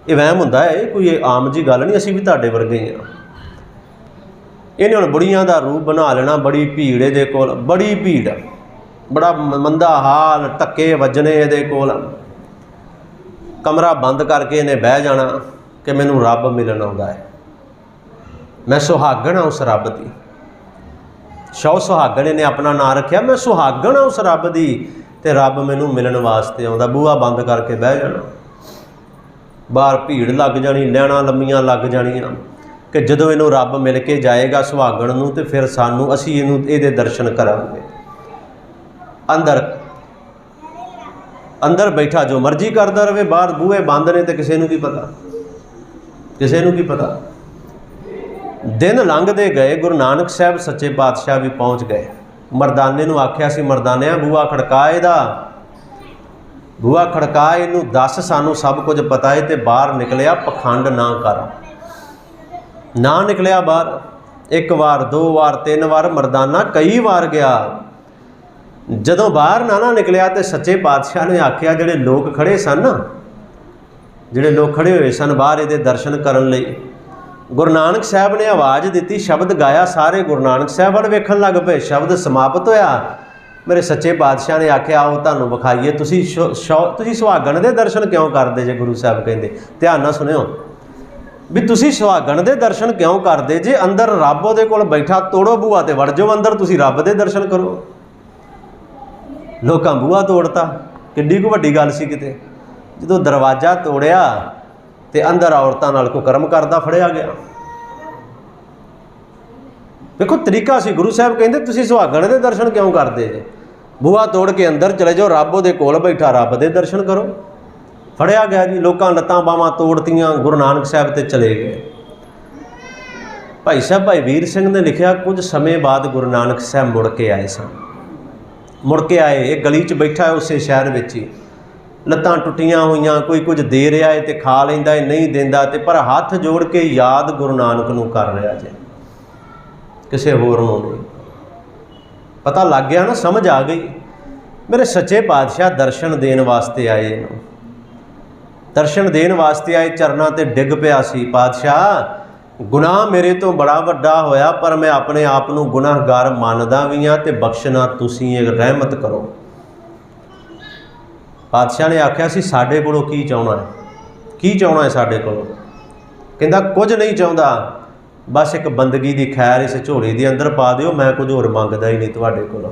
ਇਹ ਵਹਿਮ ਹੁੰਦਾ ਹੈ। ਇਹ ਕੋਈ ਆਮ ਜੀ ਗੱਲ ਨਹੀਂ, ਅਸੀਂ ਵੀ ਤੁਹਾਡੇ ਵਰਗੇ ਹੀ ਹਾਂ। ਇਹਨੇ ਹੁਣ ਬੁੜੀਆਂ ਦਾ ਰੂਪ ਬਣਾ ਲੈਣਾ, ਬੜੀ ਭੀੜ ਇਹਦੇ ਕੋਲ, ਬੜੀ ਭੀੜ, ਬੜਾ ਮੰਦਾ ਹਾਲ, ਧੱਕੇ ਵੱਜਣੇ ਇਹਦੇ ਕੋਲ। ਕਮਰਾ ਬੰਦ ਕਰਕੇ ਇਹਨੇ ਬਹਿ ਜਾਣਾ ਕਿ ਮੈਨੂੰ ਰੱਬ ਮਿਲਣ ਆਉਂਦਾ ਹੈ, ਮੈਂ ਸੁਹਾਗਣ ਹਾਂ ਉਸ ਰੱਬ ਦੀ। ਸ਼ੌ ਸੁਹਾਗਣ ਇਹਨੇ ਆਪਣਾ ਨਾਂ ਰੱਖਿਆ, ਮੈਂ ਸੁਹਾਗਣ ਹਾਂ ਉਸ ਰੱਬ ਦੀ, ਤੇ ਰੱਬ ਮੈਨੂੰ ਮਿਲਣ ਵਾਸਤੇ ਆਉਂਦਾ। ਬੂਹਾ ਬੰਦ ਕਰਕੇ ਬਹਿ ਜਾਣਾ, ਬਾਹਰ ਭੀੜ ਲੱਗ ਜਾਣੀ, ਲੈਣਾ ਲੰਮੀਆਂ ਲੱਗ ਜਾਣੀਆਂ ਕਿ ਜਦੋਂ ਇਹਨੂੰ ਰੱਬ ਮਿਲ ਕੇ ਜਾਏਗਾ ਸੁਹਾਗਣ ਨੂੰ, ਤੇ ਫਿਰ ਸਾਨੂੰ, ਅਸੀਂ ਇਹਦੇ ਦਰਸ਼ਨ ਕਰਾਂਗੇ। ਅੰਦਰ ਬੈਠਾ ਜੋ ਮਰਜ਼ੀ ਕਰਦਾ ਰਹੇ, ਬਾਹਰ ਬੂਹੇ ਬੰਦ ਨੇ, ਤੇ ਕਿਸੇ ਨੂੰ ਕੀ ਪਤਾ, ਕਿਸੇ ਨੂੰ ਕੀ ਪਤਾ। ਦਿਨ ਲੰਘਦੇ ਗਏ, ਗੁਰੂ ਨਾਨਕ ਸਾਹਿਬ ਸੱਚੇ ਪਾਤਸ਼ਾਹ ਵੀ ਪਹੁੰਚ ਗਏ। ਮਰਦਾਨੇ ਨੂੰ ਆਖਿਆ ਸੀ, ਮਰਦਾਨਿਆਂ ਬੂਹਾ ਖੜਕਾ ਇਹਦਾ, ਬੂਹਾ ਖੜਕਾ, ਇਹਨੂੰ ਦੱਸ ਸਾਨੂੰ ਸਭ ਕੁਝ ਪਤਾ ਹੈ। ਤੇ ਬਾਹਰ ਨਿਕਲਿਆ, ਪਖੰਡ ਨਾ ਕਰ। ਨਾ ਨਿਕਲਿਆ ਬਾਹਰ, 1 ਵਾਰ 2 ਵਾਰ 3 ਵਾਰ, ਮਰਦਾਨਾ ਕਈ ਵਾਰ ਗਿਆ। ਜਦੋਂ ਬਾਹਰ ਨਾ ਨਿਕਲਿਆ ਤੇ ਸੱਚੇ ਪਾਤਸ਼ਾਹ ਨੇ ਆਖਿਆ, ਜਿਹੜੇ ਲੋਕ ਖੜੇ ਸਨ ਨਾ, ਜਿਹੜੇ ਲੋਕ ਖੜੇ ਹੋਏ ਸਨ ਬਾਹਰ ਇਹਦੇ ਦਰਸ਼ਨ ਕਰਨ ਲਈ, ਗੁਰੂ ਨਾਨਕ ਸਾਹਿਬ ਨੇ ਆਵਾਜ਼ ਦਿੱਤੀ, ਸ਼ਬਦ ਗਾਇਆ, ਸਾਰੇ ਗੁਰੂ ਨਾਨਕ ਸਾਹਿਬ ਵੱਲ ਵੇਖਣ ਲੱਗ ਪਏ। ਸ਼ਬਦ ਸਮਾਪਤ ਹੋਇਆ, ਮੇਰੇ ਸੱਚੇ ਪਾਤਸ਼ਾਹ ਨੇ ਆਖਿਆ, ਆਓ ਤੁਹਾਨੂੰ ਵਿਖਾਈਏ, ਤੁਸੀਂ ਸੁਹਾਗਣ ਦੇ ਦਰਸ਼ਨ ਕਿਉਂ ਕਰਦੇ ਜੇ? ਗੁਰੂ ਸਾਹਿਬ ਕਹਿੰਦੇ, ਧਿਆਨ ਨਾਲ ਸੁਣਿਓ ਵੀ ਤੁਸੀਂ ਸੁਹਾਗਣ ਦੇ ਦਰਸ਼ਨ ਕਿਉਂ ਕਰਦੇ ਜੇ? ਅੰਦਰ ਰੱਬ ਉਹਦੇ ਕੋਲ ਬੈਠਾ, ਤੋੜੋ ਬੂਹਾ ਤੇ ਵੜ ਜਾਓ ਅੰਦਰ, ਤੁਸੀਂ ਰੱਬ ਦੇ ਦਰਸ਼ਨ ਕਰੋ। ਲੋਕਾਂ ਬੂਹਾ ਤੋੜਤਾ, ਕਿੱਡੀ ਕੁ ਵੱਡੀ ਗੱਲ ਸੀ ਕਿਤੇ। ਜਦੋਂ ਦਰਵਾਜ਼ਾ ਤੋੜਿਆ ਤੇ ਅੰਦਰ ਔਰਤਾਂ ਨਾਲ ਕੁਕਰਮ ਕਰਦਾ ਫੜਿਆ ਗਿਆ। ਵੇਖੋ ਤਰੀਕਾ ਸੀ। ਗੁਰੂ ਸਾਹਿਬ ਕਹਿੰਦੇ ਤੁਸੀਂ ਸੁਹਾਗਣ ਦੇ ਦਰਸ਼ਨ ਕਿਉਂ ਕਰਦੇ ਜੇ? ਬੂਹਾ ਤੋੜ ਕੇ ਅੰਦਰ ਚਲੇ ਜਾਓ, ਰੱਬ ਉਹਦੇ ਕੋਲ ਬੈਠਾ, ਰੱਬ ਦੇ ਦਰਸ਼ਨ ਕਰੋ। ਫੜਿਆ ਗਿਆ ਜੀ, ਲੋਕਾਂ ਲੱਤਾਂ ਬਾਹਾਂ ਤੋੜਤੀਆਂ, ਗੁਰੂ ਨਾਨਕ ਸਾਹਿਬ ਤੇ ਚਲੇ ਗਏ। ਭਾਈ ਸਾਹਿਬ ਭਾਈ ਵੀਰ ਸਿੰਘ ਨੇ ਲਿਖਿਆ, ਕੁਝ ਸਮੇਂ ਬਾਅਦ ਗੁਰੂ ਨਾਨਕ ਸਾਹਿਬ ਮੁੜ ਕੇ ਆਏ ਸਨ। ਮੁੜ ਕੇ ਆਏ, ਇਹ ਗਲੀ 'ਚ ਬੈਠਾ ਉਸੇ ਸ਼ਹਿਰ ਵਿੱਚ ਹੀ, ਲੱਤਾਂ ਟੁੱਟੀਆਂ ਹੋਈਆਂ, ਕੋਈ ਕੁਝ ਦੇ ਰਿਹਾ ਹੈ ਤੇ ਖਾ ਲੈਂਦਾ ਹੈ, ਨਹੀਂ ਦਿੰਦਾ, ਤੇ ਪਰ ਹੱਥ ਜੋੜ ਕੇ ਯਾਦ ਗੁਰੂ ਨਾਨਕ ਨੂੰ ਕਰ ਰਿਹਾ ਜੇ, ਕਿਸੇ ਹੋਰ ਨੂੰ ਨਹੀਂ। ਪਤਾ ਲੱਗ ਗਿਆ ਨਾ, ਸਮਝ ਆ ਗਈ। ਮੇਰੇ ਸੱਚੇ ਪਾਤਸ਼ਾਹ ਦਰਸ਼ਨ ਦੇਣ ਵਾਸਤੇ ਆਏ, ਇਹਨੂੰ ਦਰਸ਼ਨ ਦੇਣ ਵਾਸਤੇ ਆਏ। ਚਰਨਾਂ ਤੇ ਡਿੱਗ ਪਿਆ ਸੀ, ਪਾਤਸ਼ਾਹ ਗੁਨਾਹ ਮੇਰੇ ਤੋਂ ਬੜਾ ਵੱਡਾ ਹੋਇਆ, ਪਰ ਮੈਂ ਆਪਣੇ ਆਪ ਨੂੰ ਗੁਨਾਹਗਾਰ ਮੰਨਦਾ ਵੀ ਹਾਂ, ਤੇ ਬਖਸ਼ਣਾ ਤੁਸੀਂ, ਇਹ ਰਹਿਮਤ ਕਰੋ। ਪਾਤਸ਼ਾਹ ਨੇ ਆਖਿਆ ਸੀ, ਸਾਡੇ ਕੋਲੋਂ ਕੀ ਚਾਹੁੰਦਾ ਹੈ? ਕੀ ਚਾਹੁੰਦਾ ਹੈ ਸਾਡੇ ਕੋਲੋਂ? ਕਹਿੰਦਾ ਕੁਝ ਨਹੀਂ ਚਾਹੁੰਦਾ, ਬਸ ਇੱਕ ਬੰਦਗੀ ਦੀ ਖੈਰ ਇਸ ਝੋਲੀ ਦੇ ਅੰਦਰ ਪਾ ਦਿਓ, ਮੈਂ ਕੁਝ ਹੋਰ ਮੰਗਦਾ ਹੀ ਨਹੀਂ ਤੁਹਾਡੇ ਕੋਲੋਂ।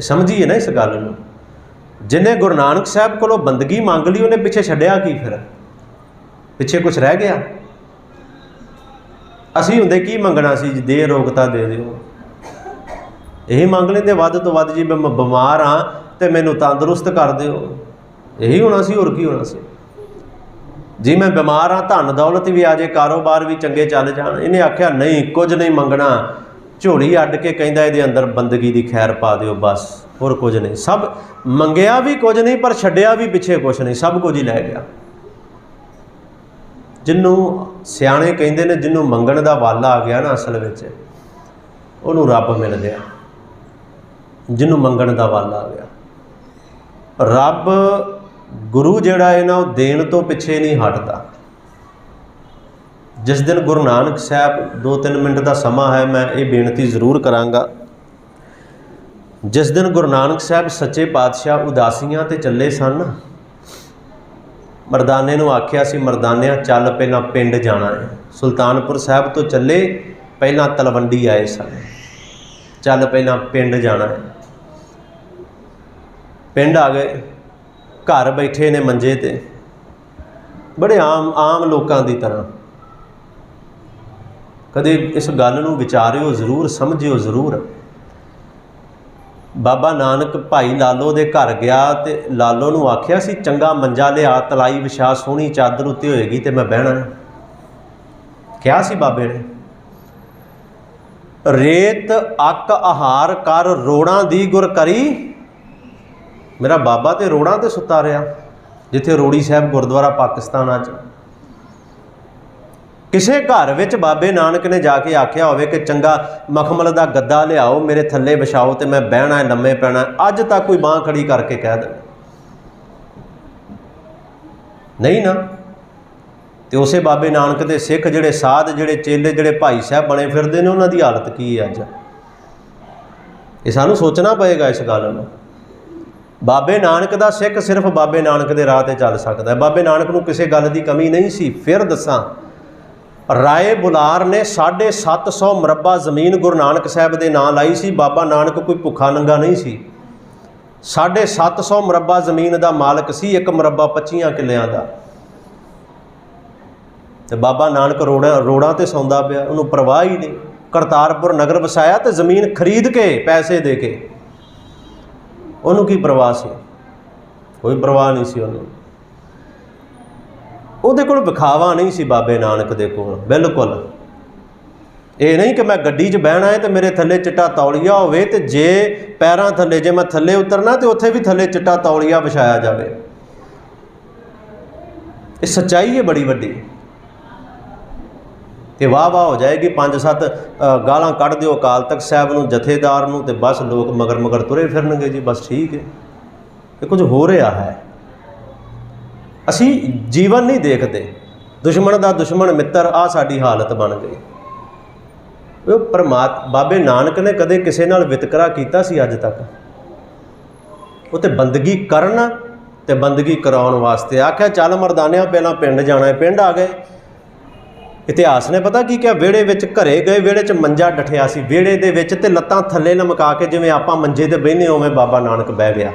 ਸਮਝੀਏ ਨਾ ਇਸ ਗੱਲ ਨੂੰ। जिन्हें गुरु नानक साहब को बंदगी मंग ली उन्हें पिछे छड्डिया की, फिर पिछे कुछ रह गया? असी हुंदे की मंगना सी जी, दे रोगता दे दिओ, यही मंग लेंदे वध तो वध जी, मैं बीमार हाँ तो मैनू तंदुरुस्त कर दिओ, यही होना सी, होर की होना सी जी। मैं बीमार हाँ, धन दौलत भी आ जाए, कारोबार भी चंगे चल जाण। इन्हें आख्या नहीं, कुछ नहीं मंगना, झोली अड्ड के कहंदा इहदे अंदर बंदगी दी खैर पा दिओ, बस होर कुछ नहीं। सब मंगिया भी कुछ नहीं पर छड्डिया भी पिछे कुछ नहीं, सब कुछ ही लै गया। जिन्हों सियाणे कहंदे ने, जिन्हों मंगण दा वाला आ गया ना, असल विच उहनूं रब मिल गया। जिन्हों मंगण दा वाला आ गया, रब गुरु जिहड़ा है ना, वो देण तो पिछे नहीं हटदा। जिस दिन गुरु नानक साहब 2-3 मिनट का समा है, मैं ये बेनती जरूर करांगा। जिस दिन गुरु नानक साहब सच्चे पातशाह उदासियां ते चले सन ना, मरदाने नूं आख्या सी, मरदानिया चल पहला पिंड जाना है। सुल्तानपुर साहब तो चले, पहला तलवंडी आए सन, चल पहला पिंड जाना है। पिंड आ गए, घर बैठे ने मंजे ते, बड़े आम लोगों की तरह। कदे इस गल नूं विचारियो जरूर, समझियो जरूर। बाबा नानक भाई लालो दे घर गया तो लालो नूं आख्या सी, चंगा मंजा लिया, तलाई विछा, सोहनी चादर उत्ते होएगी तो मैं बहना है। क्या सी बाबे ने, रेत अक आहार कर रोड़ां दी गुर करी। मेरा बाबा तो रोड़ां ते सुता रहा, जिथे रोड़ी साहब गुरुद्वारा पाकिस्तान अज। किसी घर विच बाबे नानक ने जाके आख्या होवे कि चंगा मखमल का गद्दा लियाओ, मेरे थल्ले विछाओ तो मैं बहना है, लम्मे पैना। अज तक कोई बांह खड़ी करके कह दे नहीं ना। तो उसे बाबे नानक के सिख जिहड़े साध, जिहड़े चेले, जिहड़े भाई साहब बने फिरदे ने, उन्हां दी हालत की है अज? ये सानूं सोचना पएगा इस गल नूं। बाबे नानक दा सिख सिर्फ बाबे नानक दे राह ते चल सकदा है। बाबे नानक नूं किसी गल की कमी नहीं सी। फिर दसां, राए बुलार ने 750 मुरब्बा जमीन गुरु नानक साहब के नां लाई सी। बाबा नानक कोई भुखा नंगा नहीं सी। 750 मुरब्बा जमीन का मालक सी, 1 मुरब्बा 25 किलियां का। तो बाबा नानक रोड़ा ते सौंदा पिया, उन्होंने परवाह ही नहीं। करतारपुर नगर वसाया तो जमीन खरीद के पैसे दे के, उन्होंने की परवाह सी? कोई परवाह नहीं सी। उन्होंने उहदे कोल विखावा नहीं सी बाबे नानक दे कोल, बिल्कुल। ये नहीं कि मैं गड्डी 'च बहना है तो मेरे थल्ले चिट्टा तौलिया होवे, ते जे पैरां थल्ले, जे मैं थल्ले उतरना तो उत्थे भी थल्ले चिट्टा तौलिया विछाया जाए। ये सच्चाई है बड़ी वड्डी। तो वाह वाह हो जाएगी, 5-7 गालां कढ़ दिओ अकाल तख्त साहब नूं, जथेदार नूं, ते बस लोग मगर मगर तुरे फिरनगे जी, बस ठीक है। ये कुछ हो रहा है। असी जीवन नहीं देखते, दुश्मन का दुश्मन मित्र, आ साडी हालत बन गई। बाबे नानक ने कदे किसी नाल वितकरा कीता सी अज तक? वो तो बंदगी करन ते बंदगी कराउण वास्ते आख्या, चल मरदानिया पहला पिंड जाना है। पिंड आ गए। इतिहास ने पता की क्या, वेड़े विच घरे गए, वेड़े च मंजा डठिया सी, वेड़े दे विच ते लत्तां थल्ले लमका के जिवें आपां मंजे ते बहिने उवें बाबा नानक बह गया।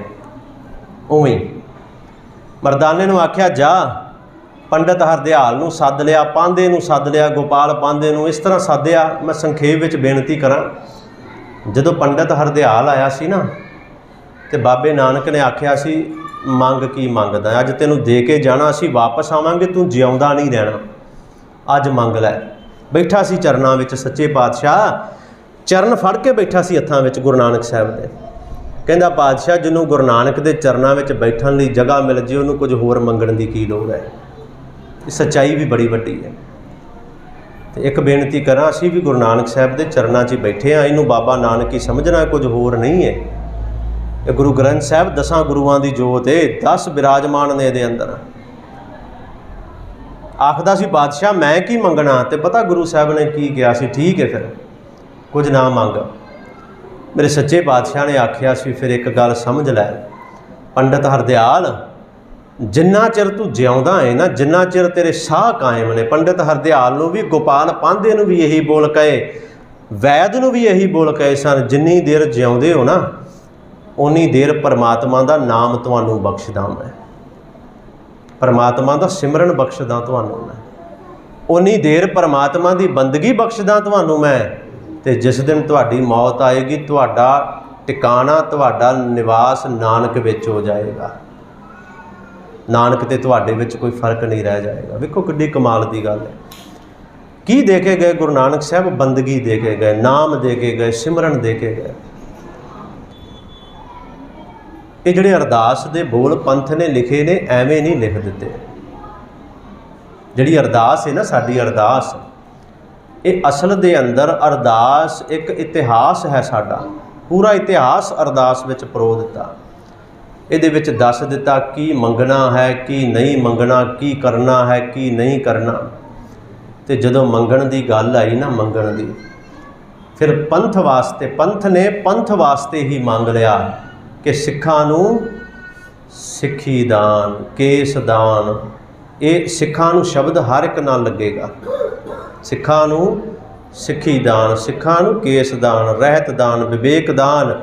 उवें मरदाने नूं आख्या, जा पंडित हरदयाल नूं सद लिया, पांधे नूं सद लिया, गोपाल पांधे नूं, इस तरह सद्या। मैं संखेप विच बेनती करां, जदों पंडित हरदयाल आया सी ना, ते बाबे नानक ने आख्या सी, मंग की मंगदा, अज तैनूं दे के जाना, असीं वापस आवांगे, तूं जिउंदा नहीं रहना, अज मंग लै। बैठा सी चरनां विच, सच्चे पातशाह चरण फड़ के बैठा सी हत्थां विच गुरु नानक साहब दे। कहंदा, पातशाह जिन्हों गुरु नानक दे चरनां विच बैठण लई जगह मिल जे, उन्होंने कुछ होर मंगण दी की लोड़ है। सच्चाई भी बड़ी वड्डी है। तो एक बेनती करा, असीं भी गुरु नानक साहब दे चरनां 'च बैठे हाँ, इनू बाबा नानक ही समझना, कुछ होर नहीं है। ये गुरु ग्रंथ साहब 10 गुरुआं दी जोत है, 10 विराजमान ने इहदे अंदर। आखदा सी पातशाह मैं की मंगना, तो पता गुरु साहब ने की कहा सी, ठीक है फिर कुछ ना मंग। मेरे सच्चे पातशाह ने आख्या सी, फिर एक गल समझ लै पंडित हरदयाल, जिन्ना चिर तू जिउंदा है ना, जिन्ना चिर तेरे साह कायम ने। पंडित हरदयाल नूं भी, गोपाल पांधे नूं भी यही बोल कहे, वैद नूं भी यही बोल कहे सन, जिन्नी देर जिउंदे हो ना, उन्नी देर परमात्मा का नाम तुहानू बख्शदा मैं, परमात्मा का सिमरन बख्शदा तुहानू मैं, उन्नी देर परमात्मा की बंदगी बख्शदा तुहानू मैं। तो जिस दिन तुहाडी मौत आएगी तुहाडा टिकाणा तुहाडा निवास नानक विच हो जाएगा। नानक ते तुहाडे विच कोई फर्क नहीं रह जाएगा। वेखो किड्डी कमाल की गल है। की दे के गए गुरु नानक साहब? बंदगी दे के गए, नाम दे के गए, सिमरन दे के गए। ये जिहड़े अरदास दे बोल पंथ ने लिखे ने एवें नहीं लिख दिते। जिहड़ी अरदास है ना साडी अरदास, ये असल दे अंदर अरदास एक इतिहास है साडा, पूरा इतिहास अरदास विच परो दिता। इहदे विच दस दिता की मंगना है, की नहीं मंगना, की करना है, की नहीं करना। तो जदों मंगण की गल आई ना, मंगण की, फिर पंथ वास्ते, पंथ ने पंथ वास्ते ही मंग लिया कि सिखां नूं सिੱਖੀ दान, केस दान। ये सिखां नूं शब्द हर एक नाल लगेगा। सिखां नूं सिੱਖੀ दान, सिखां नूं केस दान, रहत दान, विवेक दान,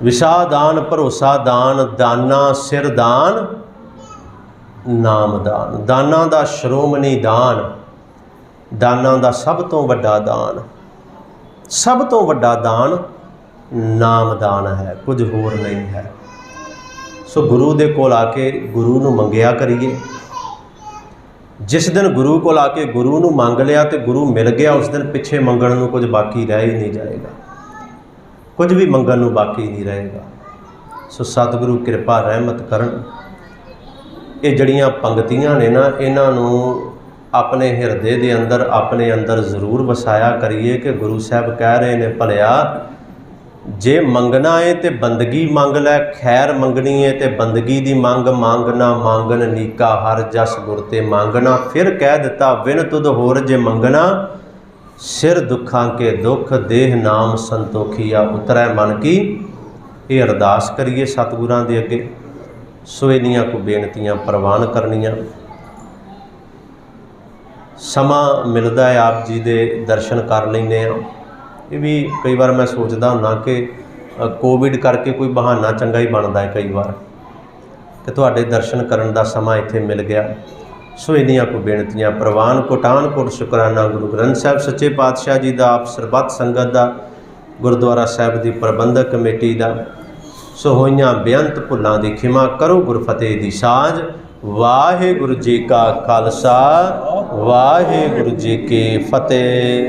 विशा दान, भरोसा दान, दाना सिर दान, नाम दान। दाना दा श्रोमणी दान, दाना दा सब तो वड्डा दान, सब तो वड्डा दान नाम दान है, कुछ होर नहीं है। सो गुरु दे कोल आके गुरु नूं मंगिया करिए। जिस दिन गुरु कोल आके गुरु नूं मंग लिया तो गुरु मिल गया, उस दिन पिछे मंगण नूं कुछ बाकी रह ही नहीं जाएगा, कुछ भी मंगण नूं बाकी नहीं रहेगा। सो सतगुरु कृपा रहमत करन। ये जड़ियां पंक्तियां ने ना, इन्हां नूं अपने हिरदे दे अंदर, अपने अंदर जरूर वसाया करिए कि गुरु साहब कह रहे ने भलिया जे मंगना है तो बंदगी मंग लै, खैर मंगनी है तो बंदगी दी मंग, मांगना मांगन नीका हर जस गुर ते मांगना। फिर कह दिता विन तुद होर जे मंगना, सिर दुखां के दुख देह नाम संतोखिया उतरै मन की। ये अरदास करिए सतगुरां दे अगे। सो इन्नियां को बेनतियां प्रवान करनियां। समा मिलता है आप जी दे दर्शन कर लैंदे आ। ये भी कई बार मैं सोचता हूँ कि कोविड करके कोई बहाना चंगा ही बनता है कई बार कि तुहाडे दर्शन करन दा समा इत्थे मिल गया। सो इन्नियां को बेनतियां प्रवान। कोटान कोट शुकराना गुरु ग्रंथ साहब सच्चे पातशाह जी का, आप सरबत संगत का, गुरुद्वारा साहब की प्रबंधक कमेटी का। सो होइयां बेअंत भुलां दी खिमा करो, गुरफतेह दी साझ। वाहिगुरु जी का खालसा, वाहिगुरु जी की फतेह।